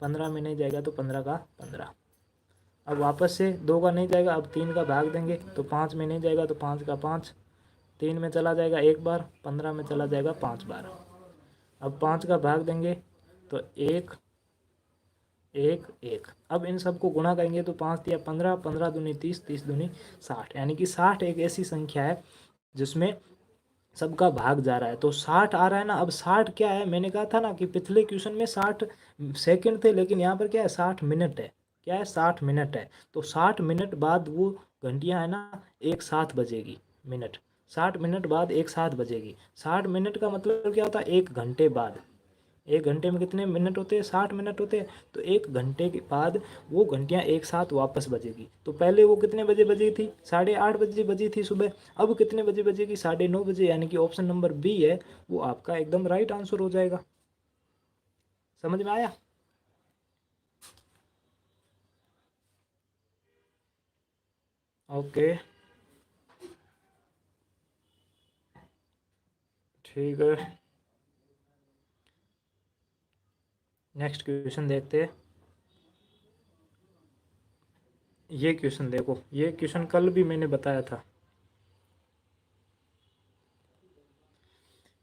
15 में नहीं जाएगा तो 15 का 15। अब वापस से 2 का नहीं जाएगा, अब 3 का भाग देंगे तो 5 में नहीं जाएगा तो 5 का 5, 3 में चला जाएगा 1 बार, 15 में चला जाएगा 5 बार। अब 5 का भाग देंगे तो 1, 1, 1। अब इन सबको गुणा करेंगे तो 5 या 15, 15 दूनी 30, 30 दूनी 60, यानी कि 60 एक ऐसी संख्या है जिसमें सबका भाग जा रहा है। तो 60 आ रहा है ना। अब 60 क्या है, मैंने कहा था ना कि पिछले क्वेश्चन में 60 सेकंड थे, लेकिन यहाँ पर क्या है, 60 मिनट है। क्या है, 60 मिनट है। तो 60 मिनट बाद वो घंटियाँ है ना एक साथ बजेगी। मिनट, 60 मिनट बाद एक साथ बजेगी। 60 मिनट का मतलब क्या होता है, 1 घंटे बाद। 1 घंटे में कितने मिनट होते हैं, 60 मिनट होते हैं। तो 1 घंटे के बाद वो घंटियाँ एक साथ वापस बजेगी। तो पहले वो कितने बजे बजी थी, 8:30 बजे बजी थी सुबह। अब कितने बजे बजेगी, 9:30 बजे, यानी कि ऑप्शन नंबर बी है वो आपका एकदम राइट आंसर हो जाएगा। समझ में आया? ओके, ठीक है, नेक्स्ट क्वेश्चन देखते हैं। ये क्वेश्चन देखो, ये क्वेश्चन कल भी मैंने बताया था।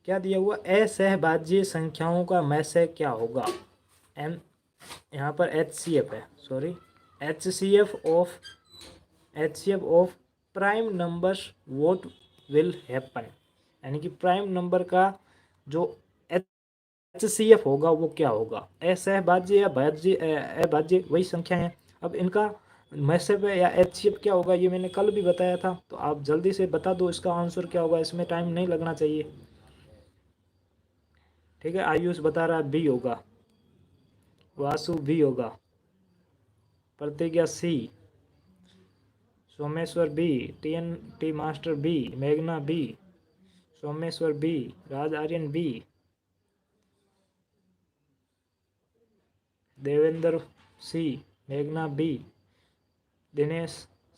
क्या दिया हुआ, असहभाज्य संख्याओं का मैसे क्या होगा। एम, यहाँ पर एच सी एफ है, sorry, H C F of, H C F of prime numbers what will happen, यानी कि प्राइम नंबर का जो एच सी एफ होगा वो क्या होगा। असहभाज्य या भाज्य, अभाज्य वही संख्या है। अब इनका मैसेज या एच सी एफ क्या होगा ये मैंने कल भी बताया था, तो आप जल्दी से बता दो इसका आंसर क्या होगा, इसमें टाइम नहीं लगना चाहिए। ठीक है, आयुष बता रहा है बी होगा, वासु बी होगा, प्रतिज्ञा सी, Someshwar B, T N T master B, मेघना B, Someshwar B, Raj Aryan B, Devendra सी, मेघना बी, दिनेश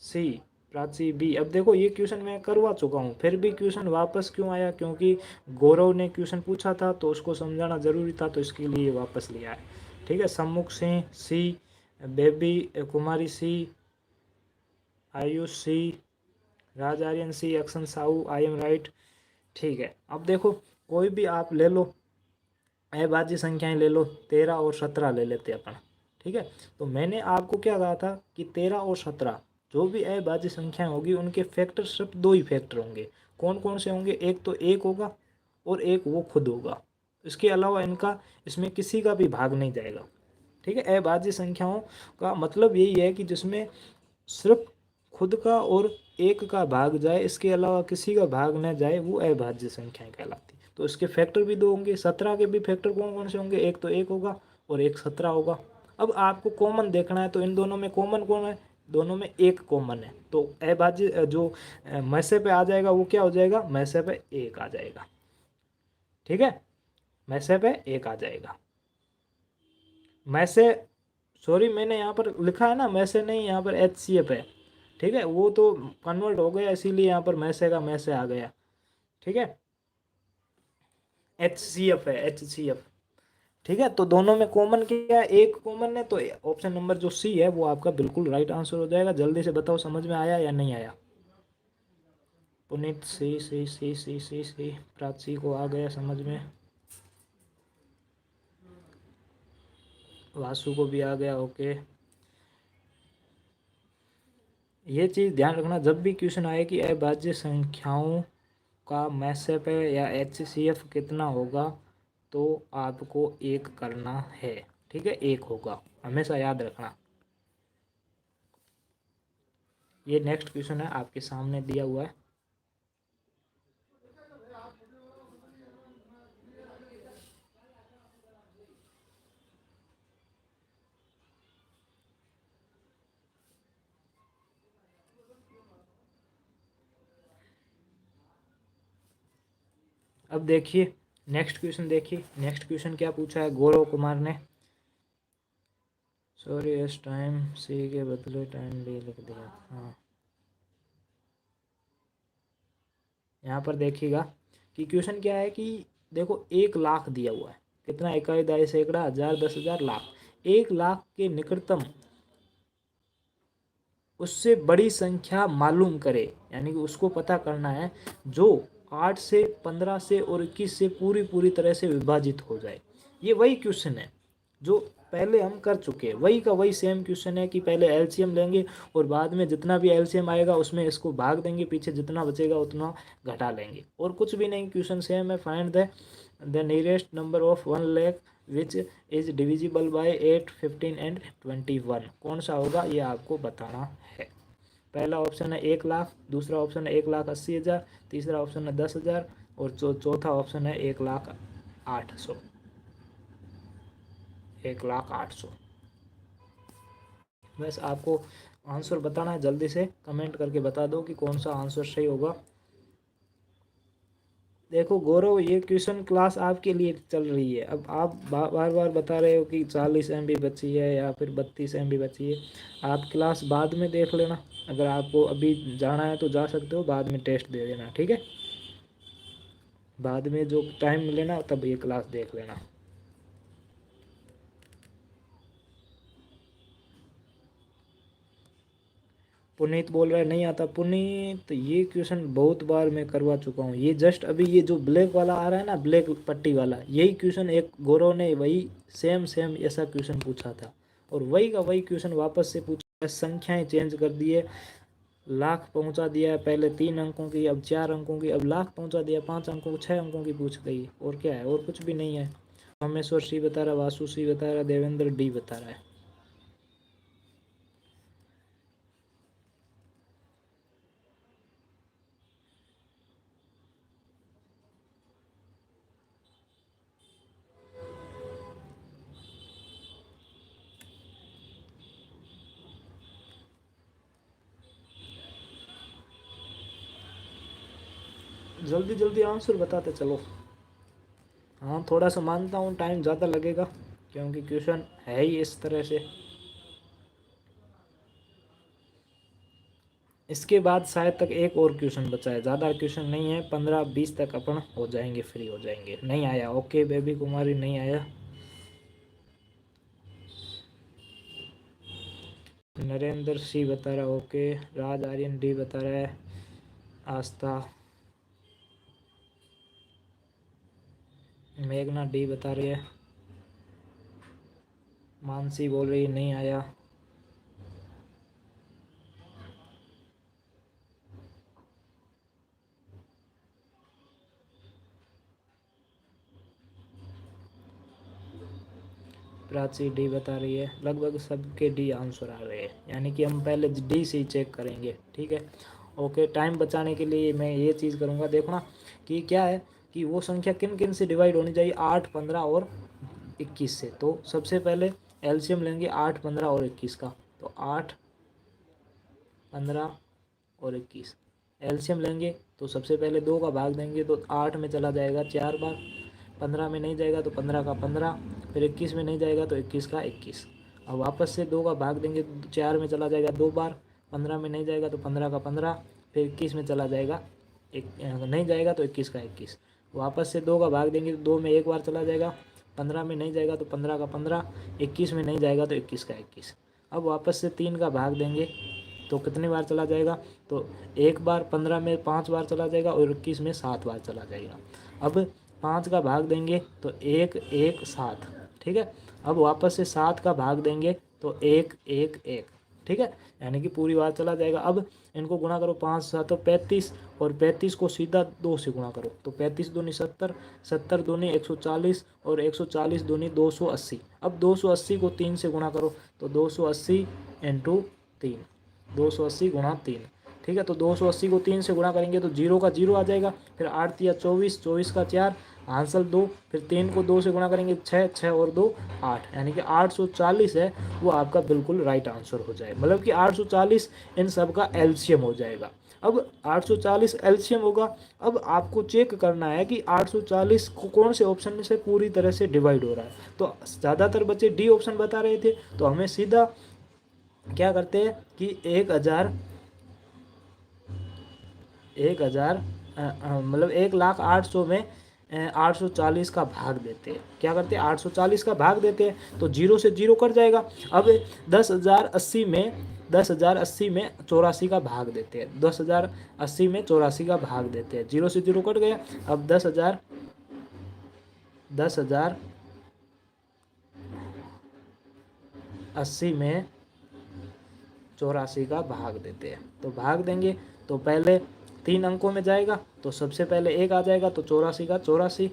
सी, प्राची बी। अब देखो ये क्वेश्चन मैं करवा चुका हूँ, फिर भी क्वेश्चन वापस क्यों आया, क्योंकि गौरव ने क्वेश्चन पूछा था तो उसको समझाना जरूरी था, तो इसके लिए वापस लिया है। ठीक है, Sammukh Singh C, Baby Kumari C, Ayush C, Raj Aryan C, Aksan Sahu, I am right. ठीक है, अब देखो कोई भी आप ले लो, अभाज्य संख्याएं ले लो, 13 और 17 ले लेते हैं अपन। ठीक है, तो मैंने आपको क्या कहा था कि 13 और 17 जो भी अभाज्य संख्याएं होगी उनके फैक्टर सिर्फ 2 ही फैक्टर होंगे। कौन कौन से होंगे, एक तो 1 होगा और एक वो खुद होगा। इसके अलावा इनका इसमें किसी का भी भाग नहीं जाएगा। ठीक है, अभाज्य संख्याओं का मतलब यही है कि जिसमें सिर्फ खुद का और एक का भाग जाए, इसके अलावा किसी का भाग न जाए, वो अभाज्य संख्याएं कहलाती। तो इसके फैक्टर भी 2 होंगे। 17 के भी फैक्टर कौन कौन से होंगे, एक तो 1 होगा और एक 17 होगा। अब आपको कॉमन देखना है, तो इन दोनों में कॉमन कौन है, दोनों में 1 कॉमन है। तो अभाज्य जो मैसे पे आ जाएगा वो क्या हो जाएगा, मैसे पे 1 आ जाएगा। ठीक है, मैसे पे 1 आ जाएगा। मैसे, सॉरी मैंने यहाँ पर लिखा है ना मैसे नहीं, यहाँ पर एच सी एफ है। ठीक है, वो तो कन्वर्ट हो गया इसीलिए यहाँ पर मैसे का मैसे आ गया। ठीक है, HCF है, HCF। ठीक है, तो दोनों में कॉमन क्या है, एक कॉमन है, तो ऑप्शन नंबर जो सी है वो आपका बिल्कुल राइट आंसर हो जाएगा। जल्दी से बताओ समझ में आया या नहीं आया। पुनीत सी सी सी सी सी सी, प्राची को आ गया समझ में, वासु को भी आ गया। ओके, ये चीज़ ध्यान रखना जब भी क्वेश्चन आए कि अभाज्य संख्याओं का मैसेप है या HCF कितना होगा, तो आपको एक करना है। ठीक है, एक होगा, हमेशा याद रखना। ये नेक्स्ट क्वेश्चन है, आपके सामने दिया हुआ है। अब देखिए नेक्स्ट क्वेश्चन, देखिए नेक्स्ट क्वेश्चन क्या पूछा है गौरव कुमार ने। सॉरी, इस टाइम सी के बदले टाइम बी लिख दिया। हाँ, यहाँ पर देखिएगा कि क्वेश्चन क्या है कि देखो 1 लाख दिया हुआ है, कितना, इकाई, दहाई, सैकड़ा, हजार, 10,000, लाख। 1 लाख के निकटतम उससे बड़ी संख्या मालूम करे, यानी कि उसको पता करना है जो 8 से, 15 से और 21 से पूरी पूरी तरह से विभाजित हो जाए। ये वही क्वेश्चन है जो पहले हम कर चुके हैं, वही का वही सेम क्वेश्चन है कि पहले एलसीएम लेंगे और बाद में जितना भी एलसीएम आएगा उसमें इसको भाग देंगे, पीछे जितना बचेगा उतना घटा लेंगे, और कुछ भी नहीं, क्वेश्चन सेम है। Find the nearest number of 1 lakh which is divisible by 8, 15 and 21। कौन सा होगा ये आपको बताना है। पहला ऑप्शन है 1 लाख, दूसरा ऑप्शन है 1,80,000, तीसरा ऑप्शन है 10,000 और चौथा ऑप्शन है 1,08,100। 1,08,100। बस आपको आंसर बताना है, जल्दी से कमेंट करके बता दो कि कौन सा आंसर सही होगा। देखो गौरव, ये क्वेश्चन क्लास आपके लिए चल रही है। अब आप बार बार बता रहे हो कि 40 MB बची है या फिर 32 MB बची है। आप क्लास बाद में देख लेना, अगर आपको अभी जाना है तो जा सकते हो, बाद में टेस्ट दे देना। ठीक है, बाद में जो टाइम मिले ना तब ये क्लास देख लेना। पुनीत बोल रहा है नहीं आता। पुनीत, ये क्वेश्चन बहुत बार मैं करवा चुका हूँ। ये जस्ट अभी ये जो ब्लैक वाला आ रहा है ना, ब्लैक पट्टी वाला, यही क्वेश्चन एक गौरव ने वही सेम सेम ऐसा क्वेश्चन पूछा था, और वही का वही क्वेश्चन वापस से पूछा, संख्याएं चेंज कर दिए, लाख पहुंचा दिया है, पहले 3 अंकों की, अब 4 अंकों की, अब लाख पहुंचा दिया, 5 अंकों की, 6 अंकों की पूछ गई। और क्या है, और कुछ भी नहीं है। रामेश्वर सी बता रहा, वासु सी बता रहा, देवेंद्र डी बता रहा है। जल्दी जल्दी आंसर बताते चलो। हाँ, थोड़ा सा मानता हूँ टाइम ज़्यादा लगेगा, क्योंकि क्वेश्चन है ही इस तरह से। इसके बाद शायद तक एक और क्वेश्चन बचा है, ज़्यादा क्वेश्चन नहीं है, 15-20 तक अपन हो जाएंगे, फ्री हो जाएंगे। नहीं आया, ओके बेबी कुमारी नहीं आया। नरेंद्र सी बता रहा ओके, राज आर्यन डी बता रहा है, आस्था, मेघना डी बता रही है, मानसी बोल रही नहीं आया। प्राची डी बता रही है। लगभग सबके डी आंसर आ रहे हैं, यानी कि हम पहले डी से ही चेक करेंगे। ठीक है, ओके। टाइम बचाने के लिए मैं ये चीज़ करूँगा, देखो ना कि क्या है कि वो संख्या किन किन से डिवाइड होनी चाहिए, 8, 15 और 21 से। तो सबसे पहले एलसीएम लेंगे 8, 15 और 21 का, तो 8, 15 और 21। एलसीएम लेंगे तो सबसे पहले 2 का भाग देंगे, तो 8 में चला जाएगा 4 बार, 15 में नहीं जाएगा तो 15 का 15, फिर 21 में नहीं जाएगा तो 21 का 21। अब वापस से 2 का भाग देंगे तो 4 में चला जाएगा 2 बार, 15 में नहीं जाएगा तो 15 का 15, फिर 21 में चला जाएगा एक नहीं जाएगा तो 21 का 21। वापस से 2 का भाग देंगे तो 2 में एक बार चला जाएगा, 15 में नहीं जाएगा तो 15 का 15, 21 में नहीं जाएगा तो 21 का 21। अब वापस से 3 का भाग देंगे तो कितनी बार चला जाएगा, तो एक बार, 15 में 5 बार चला जाएगा और 21 में 7 बार चला जाएगा। अब 5 का भाग देंगे तो 1 1 7, ठीक है। अब वापस से 7 का भाग देंगे तो 1 1 1, ठीक है, यानी कि पूरी बार चला जाएगा। अब इनको गुणा करो, 5 7 35, और 35 को सीधा 2 से गुणा करो तो 35 दूनी 70, 70 दूनी 140, और 140 दूनी 280। अब 280 को 3 से गुणा करो तो 280 इंटू 3, 280 गुणा 3, ठीक है। तो 280 को 3 से गुणा करेंगे तो 0 का 0 आ जाएगा, फिर 8 या 24, 24 का 4, आंसर 2, फिर 3 को 2 से गुणा करेंगे 6, 6 और 2 8, यानी कि 840 है वो आपका बिल्कुल राइट आंसर हो जाए। मतलब कि 840 इन सब का एलसीएम हो जाएगा। अब 840 एलसीएम होगा। अब आपको चेक करना है कि 840 को कौन से ऑप्शन में से पूरी तरह से डिवाइड हो रहा है। तो ज़्यादातर बच्चे डी ऑप्शन बता रहे थे, तो हमें सीधा क्या करते हैं कि 1000 मतलब 1,08,000 में 840 का भाग देते हैं। क्या करते हैं, 840 का भाग देते हैं तो 0 से 0 कट जाएगा। अब 10,080 में 10,080 में 84 का भाग देते हैं, 10,080 में 84 का भाग देते हैं, 0 से 0 कट गया। अब 10,080 में 84 का भाग देते हैं, तो भाग देंगे तो पहले 3 अंकों में जाएगा तो सबसे पहले 1 आ जाएगा तो 84 का 84,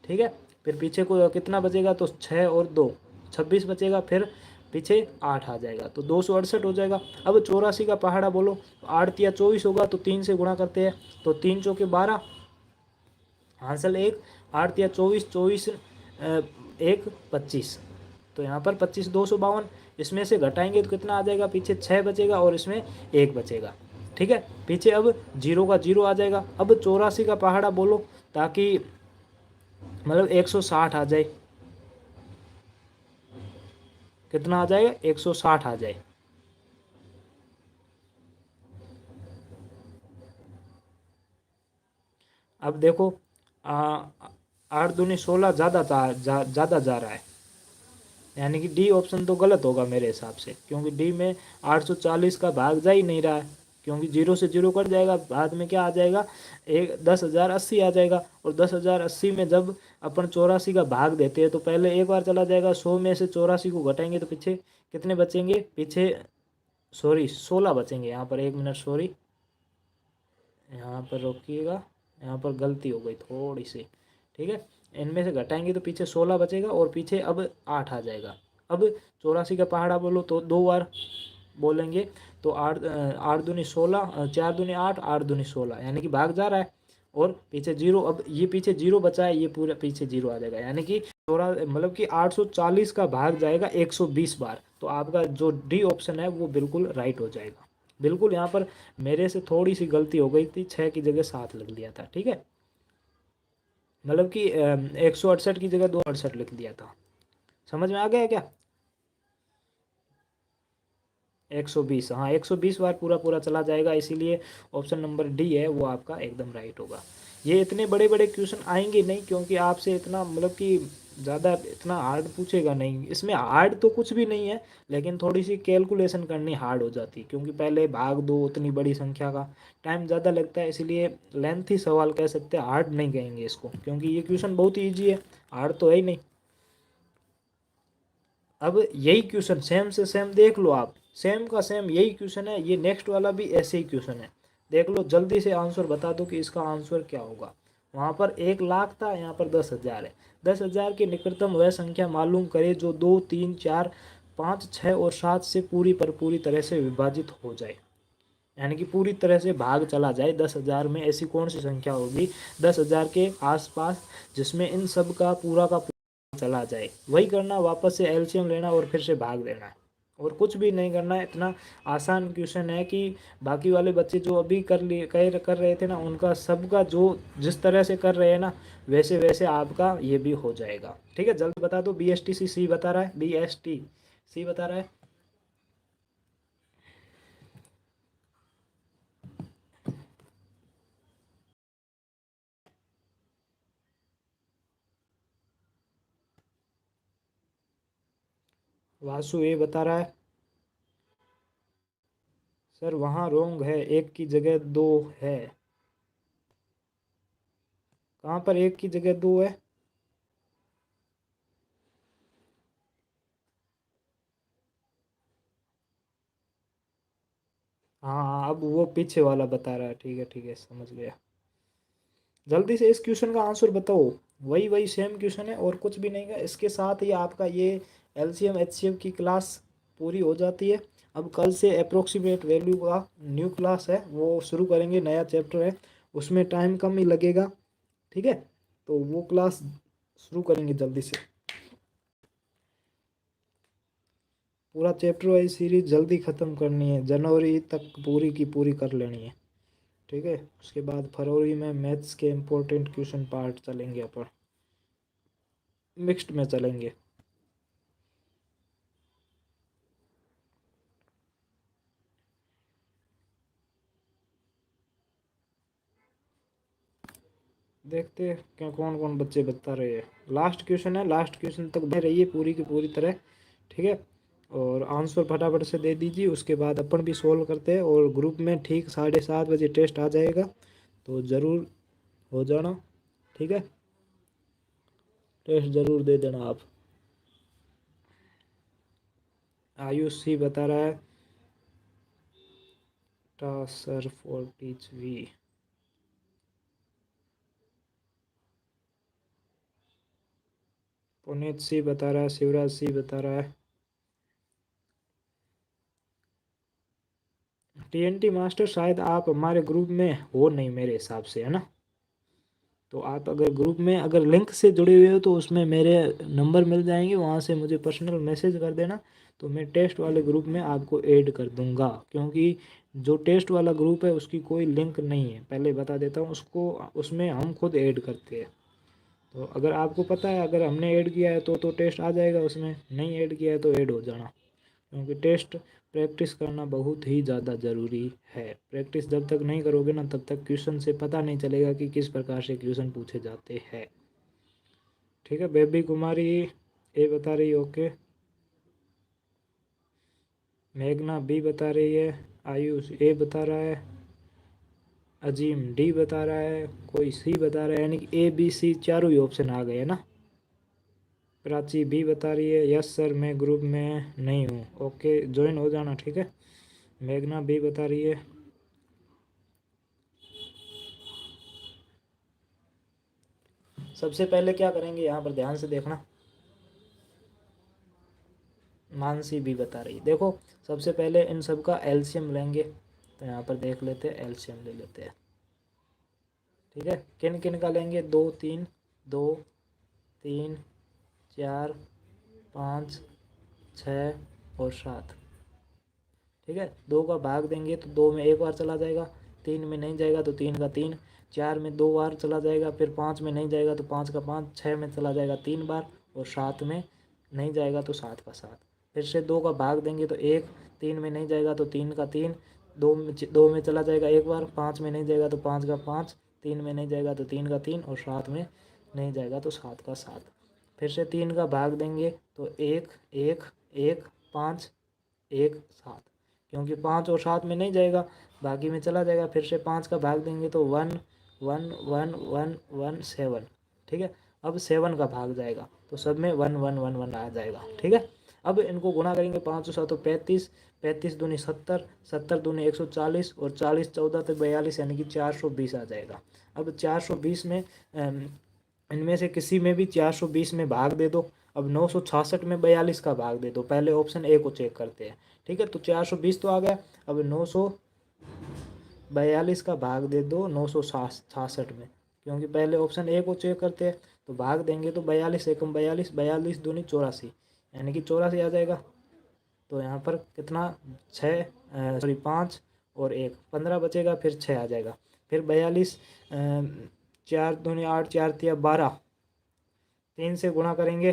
ठीक है। फिर पीछे को कितना बचेगा तो 6 और 2 26 बचेगा, फिर पीछे 8 आ जाएगा तो 268 हो जाएगा। अब 84 का पहाड़ा बोलो तो 8 या 24 होगा तो 3 से गुणा करते हैं तो 3 चौके 12, आंसर 1, 8 या 24, 24 1 25, तो यहाँ पर 25 252, इसमें से घटाएंगे तो कितना आ जाएगा, पीछे 6 बचेगा और इसमें 1 बचेगा, ठीक है। पीछे अब 0 का 0 आ जाएगा। अब 84 का पहाड़ा बोलो ताकि मतलब 160 आ जाए, कितना आ जाएगा 160 आ जाए। अब देखो 8 दूनी 16 ज़्यादा जा रहा है, यानी कि डी ऑप्शन तो गलत होगा मेरे हिसाब से, क्योंकि डी में 840 का भाग जा ही नहीं रहा है, क्योंकि 0 से 0 कट जाएगा, बाद में क्या आ जाएगा, 10,080 आ जाएगा। और 10,080 में जब अपन 84 का भाग देते हैं तो पहले एक बार चला जाएगा, 100 में से 84 को घटाएंगे तो पीछे कितने बचेंगे, पीछे सॉरी 16 बचेंगे। यहाँ पर 1 मिनट सॉरी, यहाँ पर रोकिएगा, यहाँ पर गलती हो गई थोड़ी सी, ठीक है। इनमें से घटाएंगे तो पीछे 16 बचेगा और पीछे अब 8 आ जाएगा। अब 84 का पहाड़ा बोलो तो 2 बार बोलेंगे तो 8 8 दूनी 16, 4 दूनी 8, 8 दूनी 16, यानी कि भाग जा रहा है और पीछे 0, अब ये पीछे 0 बचा है, ये पूरा पीछे 0 आ जाएगा, यानी कि मतलब कि 840 का भाग जाएगा 120 बार। तो आपका जो डी ऑप्शन है वो बिल्कुल राइट हो जाएगा। बिल्कुल यहाँ पर मेरे से थोड़ी सी गलती हो गई थी, 6 की जगह 7 लिख दिया था, ठीक है। मतलब कि 168 की जगह 268 लिख दिया था। समझ में आ गया क्या, 120, हाँ 120 बार पूरा पूरा चला जाएगा, इसीलिए ऑप्शन नंबर डी है वो आपका एकदम राइट होगा। ये इतने बड़े बड़े क्वेश्चन आएंगे नहीं, क्योंकि आपसे इतना मतलब कि ज़्यादा इतना हार्ड पूछेगा नहीं, इसमें हार्ड तो कुछ भी नहीं है, लेकिन थोड़ी सी कैलकुलेशन करनी हार्ड हो जाती है, क्योंकि पहले भाग दो उतनी बड़ी संख्या का टाइम ज़्यादा लगता है, इसलिए लेंथी सवाल कह सकते हैं, हार्ड नहीं कहेंगे इसको, क्योंकि ये क्वेश्चन बहुत ही ईजी है, हार्ड तो है ही नहीं। अब यही क्वेश्चन सेम से सेम देख लो आप, सेम का सेम यही क्वेश्चन है, ये नेक्स्ट वाला भी ऐसे ही क्वेश्चन है, देख लो जल्दी से आंसर बता दो कि इसका आंसर क्या होगा। वहाँ पर 1,00,000 था, यहाँ पर 10,000 है। 10,000 की निकटतम वह संख्या मालूम करे जो 2 3 4 5 6 और 7 से पूरी तरह से विभाजित हो जाए, यानी कि पूरी तरह से भाग चला जाए। 10,000 में ऐसी कौन सी संख्या होगी 10,000 के आसपास जिसमें इन सब का पूरा चला जाए। वही करना, वापस से एलसीएम लेना और फिर से भाग देना है, और कुछ भी नहीं करना है। इतना आसान क्वेश्चन है कि बाकी वाले बच्चे जो अभी कर रहे थे ना, उनका सबका जो जिस तरह से कर रहे हैं ना, वैसे वैसे आपका ये भी हो जाएगा। ठीक है, जल्द बता दो। BSTC सी बता रहा है, BSTC बता रहा है। वासु ए बता रहा है सर वहाँ रोंग है, एक की जगह दो है। कहाँ पर एक की जगह दो है? हाँ हाँ, अब वो पीछे वाला बता रहा है। ठीक है, समझ गया। जल्दी से इस क्वेश्चन का आंसर बताओ। वही वही सेम क्वेश्चन है और कुछ भी नहीं है। इसके साथ ही आपका ये एलसीएम एचसीएफ की क्लास पूरी हो जाती है। अब कल से अप्रोक्सीमेट वैल्यू का न्यू क्लास है, वो शुरू करेंगे। नया चैप्टर है, उसमें टाइम कम ही लगेगा। ठीक है, तो वो क्लास शुरू करेंगे जल्दी से। पूरा चैप्टर वाइज सीरीज जल्दी ख़त्म करनी है, जनवरी तक पूरी की पूरी कर लेनी है। ठीक है, उसके बाद फरवरी में मैथ्स के इम्पोर्टेंट क्वेश्चन पार्ट चलेंगे, अपन मिक्स्ड में चलेंगे। देखते हैं क्या कौन कौन बच्चे बता रहे हैं। लास्ट क्वेश्चन है, लास्ट क्वेश्चन तक बने रहिए पूरी की पूरी तरह। ठीक है, और आंसर फटाफट से दे दीजिए, उसके बाद अपन भी सोल्व करते हैं। और ग्रुप में ठीक 7:30 बजे टेस्ट आ जाएगा, तो ज़रूर हो जाना। ठीक है, टेस्ट ज़रूर दे देना आप। आयुष सी बता रहा है सर फॉर टीच वी। पुनीत सी बता रहा है, शिवराज सी बता रहा है। टीएनटी मास्टर शायद आप हमारे ग्रुप में हो नहीं मेरे हिसाब से, है ना? तो आप अगर ग्रुप में अगर लिंक से जुड़े हुए हो तो उसमें मेरे नंबर मिल जाएंगे, वहाँ से मुझे पर्सनल मैसेज कर देना, तो मैं टेस्ट वाले ग्रुप में आपको ऐड कर दूंगा। क्योंकि जो टेस्ट वाला ग्रुप है उसकी कोई लिंक नहीं है, पहले बता देता हूँ उसको। उसमें हम खुद ऐड करते हैं। तो अगर आपको पता है, अगर हमने ऐड किया है तो टेस्ट आ जाएगा उसमें, नहीं ऐड किया है तो ऐड हो जाना। क्योंकि टेस्ट प्रैक्टिस करना बहुत ही ज़्यादा ज़रूरी है। प्रैक्टिस जब तक नहीं करोगे ना, तब तक क्वेश्चन से पता नहीं चलेगा कि किस प्रकार से क्वेश्चन पूछे जाते हैं। ठीक है, बेबी कुमारी ए बता रही है ओके। मेघना बी बता रही है। आयुष ए बता रहा है। अजीम डी बता रहा है। कोई सी बता रहा है, यानी कि ए बी सी चारों ही ऑप्शन आ गए ना। प्राची बी बता रही है यस सर मैं ग्रुप में नहीं हूँ, ओके ज्वाइन हो जाना। ठीक है, मेघना बी बता रही है। सबसे पहले क्या करेंगे यहाँ पर ध्यान से देखना। मानसी भी बता रही है। देखो, सबसे पहले इन सब का एलसीएम लेंगे, तो यहाँ पर देख लेते हैं, एलसीएम ले लेते हैं। ठीक है, किन किन का लेंगे? 2 3, 2 3 4 5 6 और 7। ठीक है, 2 का भाग देंगे तो 2 में एक बार चला जाएगा, 3 में नहीं जाएगा तो 3 का 3, 4 में 2 बार चला जाएगा, फिर 5 में नहीं जाएगा तो 5 का 5, 6 में चला जाएगा 3 बार, और 7 में नहीं जाएगा तो 7 का 7। फिर से 2 का भाग देंगे तो 1, 3 में नहीं जाएगा तो 3 का 3, 2 में चला जाएगा एक बार, 5 में नहीं जाएगा तो 5 का 5, 3 में नहीं जाएगा तो 3 का 3, और 7 में नहीं जाएगा तो 7 का 7। फिर से 3 का भाग देंगे तो 1 1 1 5 1 7, क्योंकि 5 और 7 में नहीं जाएगा, बाकी में चला जाएगा। फिर से 5 का भाग देंगे तो 1 1 1 1 1 7। ठीक है, अब 7 का भाग जाएगा तो सब में 1 1 1 1 आ जाएगा। ठीक है, अब इनको गुणा करेंगे 5 और 7 तो 35, 35 दूनी 70, 70 दूनी 140, और 40 14 तो 42, यानी कि 420 आ जाएगा। अब 420 में इनमें से किसी में भी 420 में भाग दे दो। अब 966 में 42 का भाग दे दो। पहले ऑप्शन ए को चेक करते हैं। ठीक है, तो 420 तो आ गया। अब 942 का भाग दे दो 966 में, क्योंकि पहले ऑप्शन ए को चेक करते हैं। तो भाग देंगे तो 42 एकम 42, 42 दूनी 84, यानी कि 84 आ जाएगा। तो यहाँ पर कितना, 6 सॉरी 5 और 1 15 बचेगा, फिर 6 आ जाएगा। फिर 42 4 दूनी 8, 4 तिया 12, 3 से गुणा करेंगे।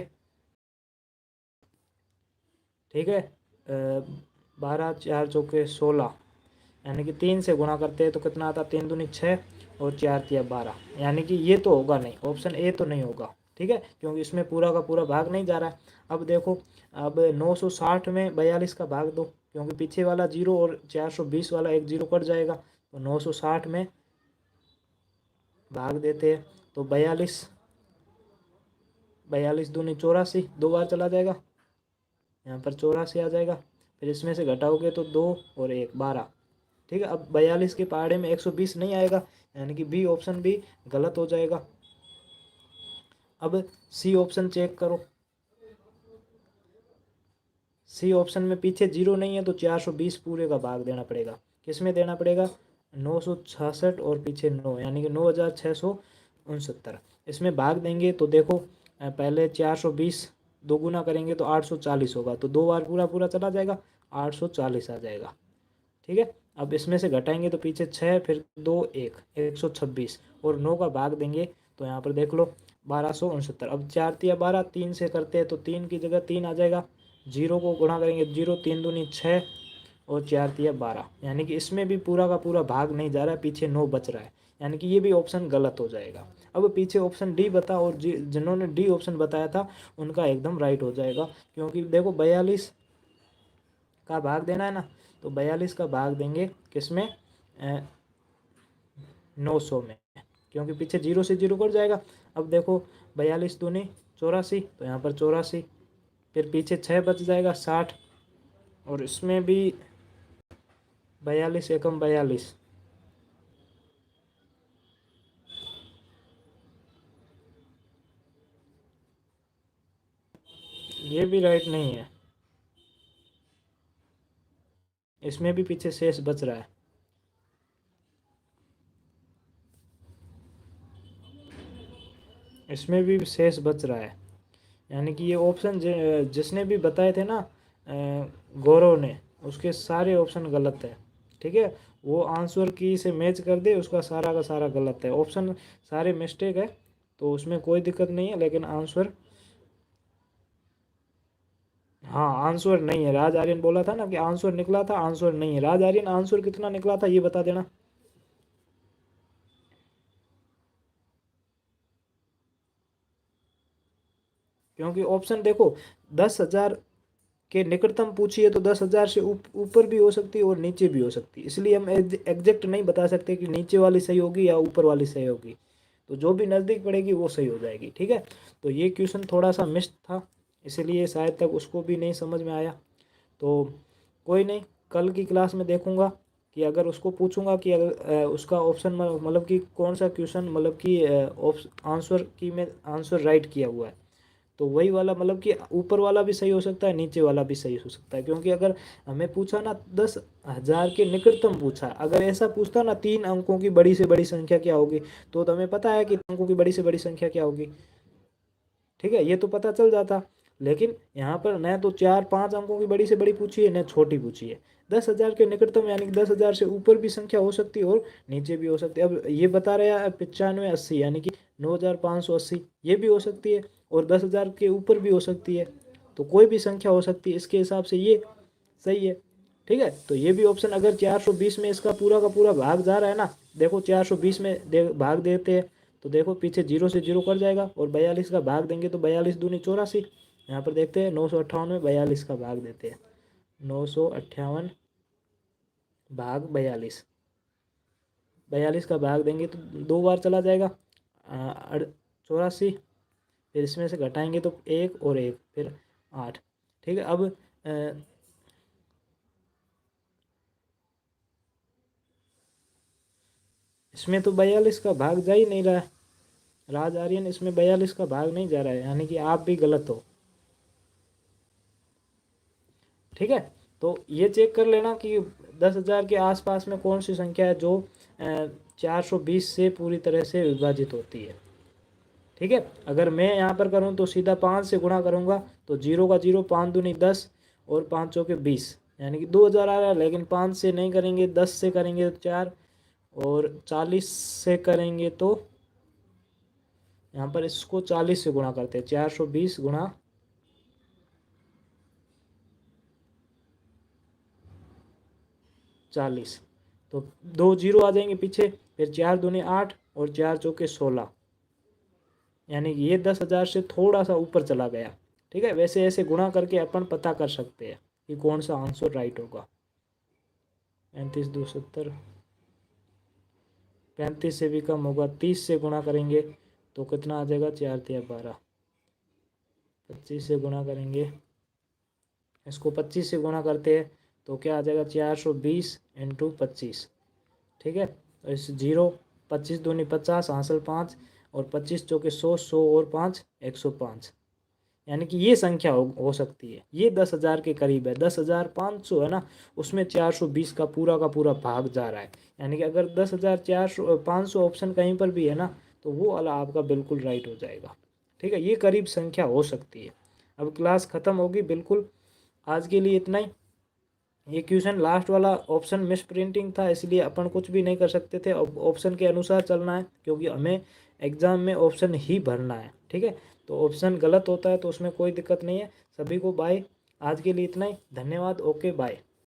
ठीक है, 12 4 चौके 16, यानी कि 3 से गुणा करते हैं तो कितना आता है, 3 दूनी 6 और 4 तिया 12, यानी कि ये तो होगा नहीं, ऑप्शन ए तो नहीं होगा। ठीक है, क्योंकि इसमें पूरा का पूरा भाग नहीं जा रहा है। अब देखो, अब 960 में 42 का भाग दो, क्योंकि पीछे वाला जीरो और 420 वाला एक जीरो कट जाएगा, तो 960 में भाग देते हैं तो 42, 42 दूनी 84, 2 बार चला जाएगा, यहाँ पर 84 आ जाएगा। फिर इसमें से घटाओगे तो 2 और 1 12। ठीक है, अब 42 के पहाड़े में 120 नहीं आएगा, यानी कि बी ऑप्शन भी गलत हो जाएगा। अब सी ऑप्शन चेक करो, सी ऑप्शन में पीछे जीरो नहीं है तो 420 पूरे का भाग देना पड़ेगा। किस में देना पड़ेगा? 966 और पीछे 9, यानी कि 9669। इसमें भाग देंगे तो देखो, पहले 420 दो गुना करेंगे तो 840 होगा, तो 2 बार पूरा पूरा चला जाएगा, 840 आ जाएगा। ठीक है, अब इसमें से घटाएंगे तो पीछे 6, फिर 2 1 126, और 9 का भाग देंगे तो यहाँ पर देख लो 1269। अब 4 तिया 12, 3 से करते हैं तो 3 की जगह 3 आ जाएगा, जीरो को गुणा करेंगे, जीरो 3 दूनी 6 और 4 तिया 12, यानी कि इसमें भी पूरा का पूरा भाग नहीं जा रहा है, पीछे 9 बच रहा है, यानी कि ये भी ऑप्शन गलत हो जाएगा। अब पीछे ऑप्शन डी बता, और जिन्होंने डी ऑप्शन बताया था उनका एकदम राइट हो जाएगा, क्योंकि देखो 42 का भाग देना है ना, तो 42 का भाग देंगे किस में? 900 में, क्योंकि पीछे जीरो से जीरो कट जाएगा। अब देखो 42 दूनी 84, तो यहाँ पर 84, फिर पीछे 6 बच जाएगा 60, और इसमें भी 42 एकम 42, ये भी राइट नहीं है, इसमें भी पीछे शेष बच रहा है। इसमें भी शेष बच रहा है, यानी कि ये ऑप्शन जिसने भी बताए थे ना, गौरव ने, उसके सारे ऑप्शन गलत है। ठीक है, वो आंसर की से मैच कर दे, उसका सारा का सारा गलत है, ऑप्शन सारे मिस्टेक है, तो उसमें कोई दिक्कत नहीं है, लेकिन आंसर, हाँ आंसर नहीं है। राज आर्यन बोला था ना कि आंसर निकला था, आंसर नहीं है। राज आर्यन आंसर कितना निकला था ये बता देना। क्योंकि ऑप्शन देखो, 10,000 के निकटतम पूछिए तो 10,000 से ऊपर भी हो सकती है और नीचे भी हो सकती है, इसलिए हम एग्जैक्ट नहीं बता सकते कि नीचे वाली सही होगी या ऊपर वाली सही होगी, तो जो भी नज़दीक पड़ेगी वो सही हो जाएगी। ठीक है, तो ये क्वेश्चन थोड़ा सा मिस था, इसलिए शायद तक उसको भी नहीं समझ में आया, तो कोई नहीं, कल की क्लास में देखूंगा कि अगर उसको पूछूंगा कि अगर उसका ऑप्शन मतलब कि कौन सा क्वेश्चन मतलब कि आंसर की में आंसर राइट किया हुआ है, तो वही वाला मतलब कि ऊपर वाला भी सही हो सकता है, नीचे वाला भी सही हो सकता है। क्योंकि अगर हमें पूछा ना 10,000 के निकटतम पूछा, अगर ऐसा पूछता ना 3 अंकों की बड़ी से बड़ी संख्या क्या होगी, तो हमें पता है कि अंकों की बड़ी से बड़ी संख्या क्या होगी। ठीक है, ये तो पता चल जाता, लेकिन यहाँ पर न तो 4 5 अंकों की बड़ी से बड़ी पूछी है, न छोटी पूछी है। 10,000 के निकटतम यानी कि 10,000 से ऊपर भी संख्या हो सकती है और नीचे भी हो सकती है। अब ये बता रहे हैं 9580 यानी कि 9,580, ये भी हो सकती है, और 10,000 के ऊपर भी हो सकती है, तो कोई भी संख्या हो सकती है, इसके हिसाब से ये सही है। ठीक है, तो ये भी ऑप्शन, अगर 420 में इसका पूरा का पूरा भाग जा रहा है ना, देखो 420 में भाग देते हैं तो देखो पीछे जीरो से जीरो कट जाएगा, और 42 का भाग देंगे तो 42 दूनी 84। यहाँ पर देखते हैं 958 में 42 का भाग देते हैं, 958 भाग 42, 42 का भाग देंगे तो 2 बार चला जाएगा, 84, फिर इसमें से घटाएंगे तो 1 और 1 फिर 8। ठीक है, अब इसमें तो 42 का भाग जा ही नहीं रहा है, राज आर्यन इसमें 42 का भाग नहीं जा रहा है, यानी कि आप भी गलत हो। ठीक है, तो ये चेक कर लेना कि 10,000 के आसपास में कौन सी संख्या है जो 420 से पूरी तरह से विभाजित होती है। ठीक है, अगर मैं यहाँ पर करूँ तो सीधा 5 से गुणा करूँगा, तो जीरो का जीरो, 5 दूनी 10 और 5 चौके 20, यानी कि 2,000 आ रहा है, लेकिन 5 से नहीं करेंगे, 10 से करेंगे तो 4, और 40 से करेंगे तो यहाँ पर इसको 40 से गुणा करते हैं, 420 गुणा 40, तो 2 जीरो आ जाएंगे पीछे, फिर 4 दूनी 8 और 4 चौके 16, यानी कि ये 10,000 से थोड़ा सा ऊपर चला गया। ठीक है, वैसे ऐसे गुणा करके अपन पता कर सकते हैं कि कौन सा आंसर राइट होगा। 35×2 = 70, 35 से भी कम होगा। 30 से गुणा करेंगे तो कितना आ जाएगा, 4×3=12। 25 से गुणा करेंगे, इसको 25 से गुणा करते हैं तो क्या आ जाएगा, 420 × 25। ठीक है, तो इस 0, 25×2 = 50, हासिल 5, और 25×4 = 100, 100 और 5 105। यानी कि ये संख्या हो सकती है। ये 10,000 के करीब है। 10,500 है ना, उसमें 420 का पूरा भाग जा रहा है। यानी कि अगर 10,400 ऑप्शन कहीं पर भी है ना, तो वो वाला आपका बिल्कुल राइट हो जाएगा। ठीक है, ये करीब संख्या हो सकती है। अब क्लास ख़त्म होगी बिल्कुल। आज के लिए इतना ही। ये क्वेश्चन लास्ट वाला ऑप्शन मिस प्रिंटिंग था, इसलिए अपन कुछ भी नहीं कर सकते थे। अब ऑप्शन के अनुसार चलना है, क्योंकि हमें एग्ज़ाम में ऑप्शन ही भरना है। ठीक है, तो ऑप्शन गलत होता है तो उसमें कोई दिक्कत नहीं है। सभी को बाय। आज के लिए इतना ही, धन्यवाद, ओके बाय।